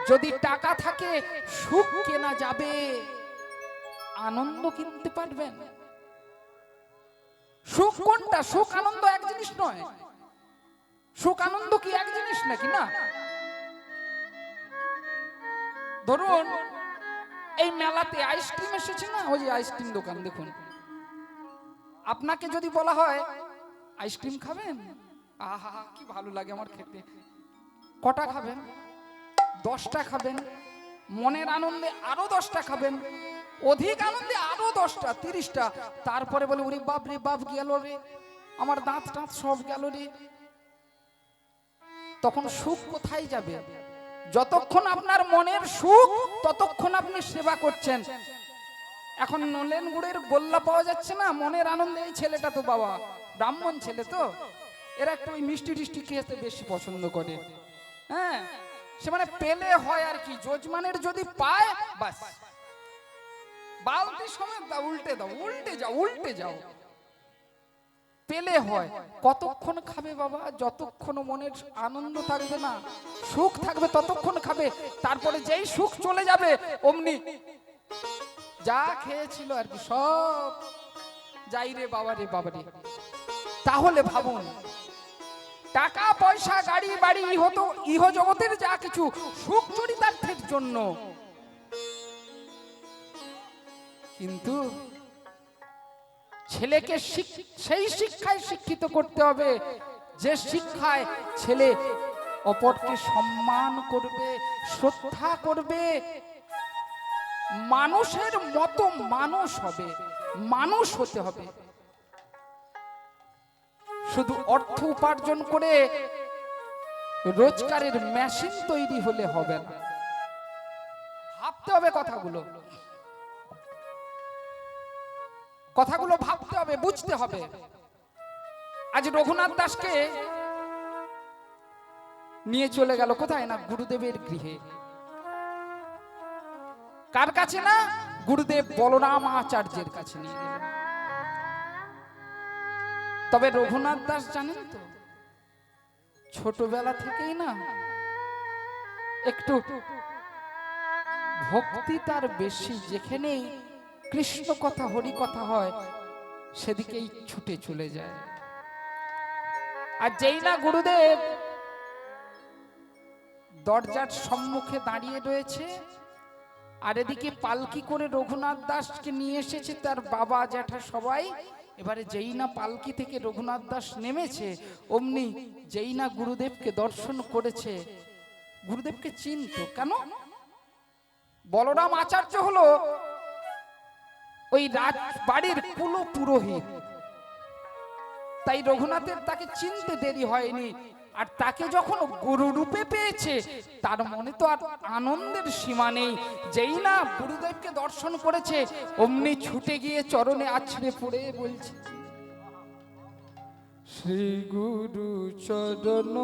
যদি টাকা থাকে সুখ কেনা যাবে, আনন্দ কিনতে পারবেন। সুখ কোনটা? সুখ আনন্দ এক জিনিস নয়। সুখ আনন্দ কি এক জিনিস নাকি? না। ধরুন এই মেলাতে আইসক্রিম এসেছে না, ওই যে আইসক্রিম দোকান দেখুন, আপনাকে যদি বলা হয় আইসক্রিম খাবেন, আহা কি ভালো লাগে আমার খেতে, কটা খাবেন? 10টা খাবেন। মনের আনন্দে আরো 10টা খাবেন, অধিক আনন্দে আরো 10টা 30টা। তারপরে বলে ওরে বাপ রে বাপ, গেল রে আমার দাঁত টাঁত সব গেল রে। তখন সুখ কোথায় যাবে? যতক্ষণ আপনার মনের সুখ ততক্ষণ আপনি সেবা করছেন। এখন নলেন গুড়ের গোল্লা পাওয়া যাচ্ছে না, মনের আনন্দে। এই ছেলেটা তো বাবা ব্রাহ্মণ ছেলে, তো এরা একটু ওই মিষ্টি টিষ্টি খেতে বেশি পছন্দ করে। হ্যাঁ, সে মানে পেলে হয় আর কি, যজমানের যদি পায় বাস বালতি সময় দাও, উল্টে দাও, উল্টে যাও, উল্টে যাও, পেলে হয়। কতক্ষণ খাবে বাবা? যতক্ষণ মনের আনন্দ থাকবে না, সুখ থাকবে ততক্ষণ খাবে। তারপরে যেই সুখ চলে যাবে অমনি যা খেয়েছিল আর কি সব যাই রে বাবা রে বাবা রে। তাহলে ভাবুন, টাকা পয়সা গাড়ি বাড়ি ইহ জগতের যা কিছু সুখ চরিতার্থের জন্য, কিন্তু ছেলেকে সেই শিক্ষায় শিক্ষিত করতে হবে যে শিক্ষায় ছেলে অপরকে সম্মান করবে, শ্রদ্ধা করবে, মানুষের মতো মানুষ হবে, মানুষ হতে হবে। শুধু অর্থ উপার্জন করে রোজগারের মেশিন তৈরি হলে হবে না, ভাবতে হবে কথাগুলো, কথাগুলো ভাবতে হবে, বুঝতে হবে। আজ রঘুনাথ দাসকে নিয়ে চলে গেল কোথায় না গুরুদেবের গৃহে। কার কাছে না? গুরুদেব বলরাম আচার্যের কাছে নিয়ে গেলেন। তবে রঘুনাথ দাস জানেন তো, ছোটবেলা থেকেই না একটু ভক্তি তার বেশি, যেখানেই কৃষ্ণ কথা হরি কথা হয় সেদিকেই ছুটে চলে যায়। আর যেই না গুরুদেব দরজার সম্মুখে দাঁড়িয়ে রয়েছে, আর এদিকে পালকি করে রঘুনাথ দাসকে নিয়ে এসেছে তার বাবা জ্যাঠা সবাই। এবারে যেই না পালকি থেকে রঘুনাথ দাস নেমেছে, অমনি যেই না গুরুদেবকে দর্শন করেছে, গুরুদেবকে চিনত। কেন? বলরাম আচার্য হলো ওই রাজবাড়ির কুল পুরোহিত, তাই রঘুনাথের তাকে চিনতে দেরি হয়নি। আর তাকে যখন গুরু রূপে পেয়েছে, তার মনে তো আর আনন্দের সীমা নেই। যেই না গুরুদেবকে দর্শন করেছে, অমনি ছুটে গিয়ে চরণে আছড়ে পড়ে বলছে, শ্রী গুরু চরণ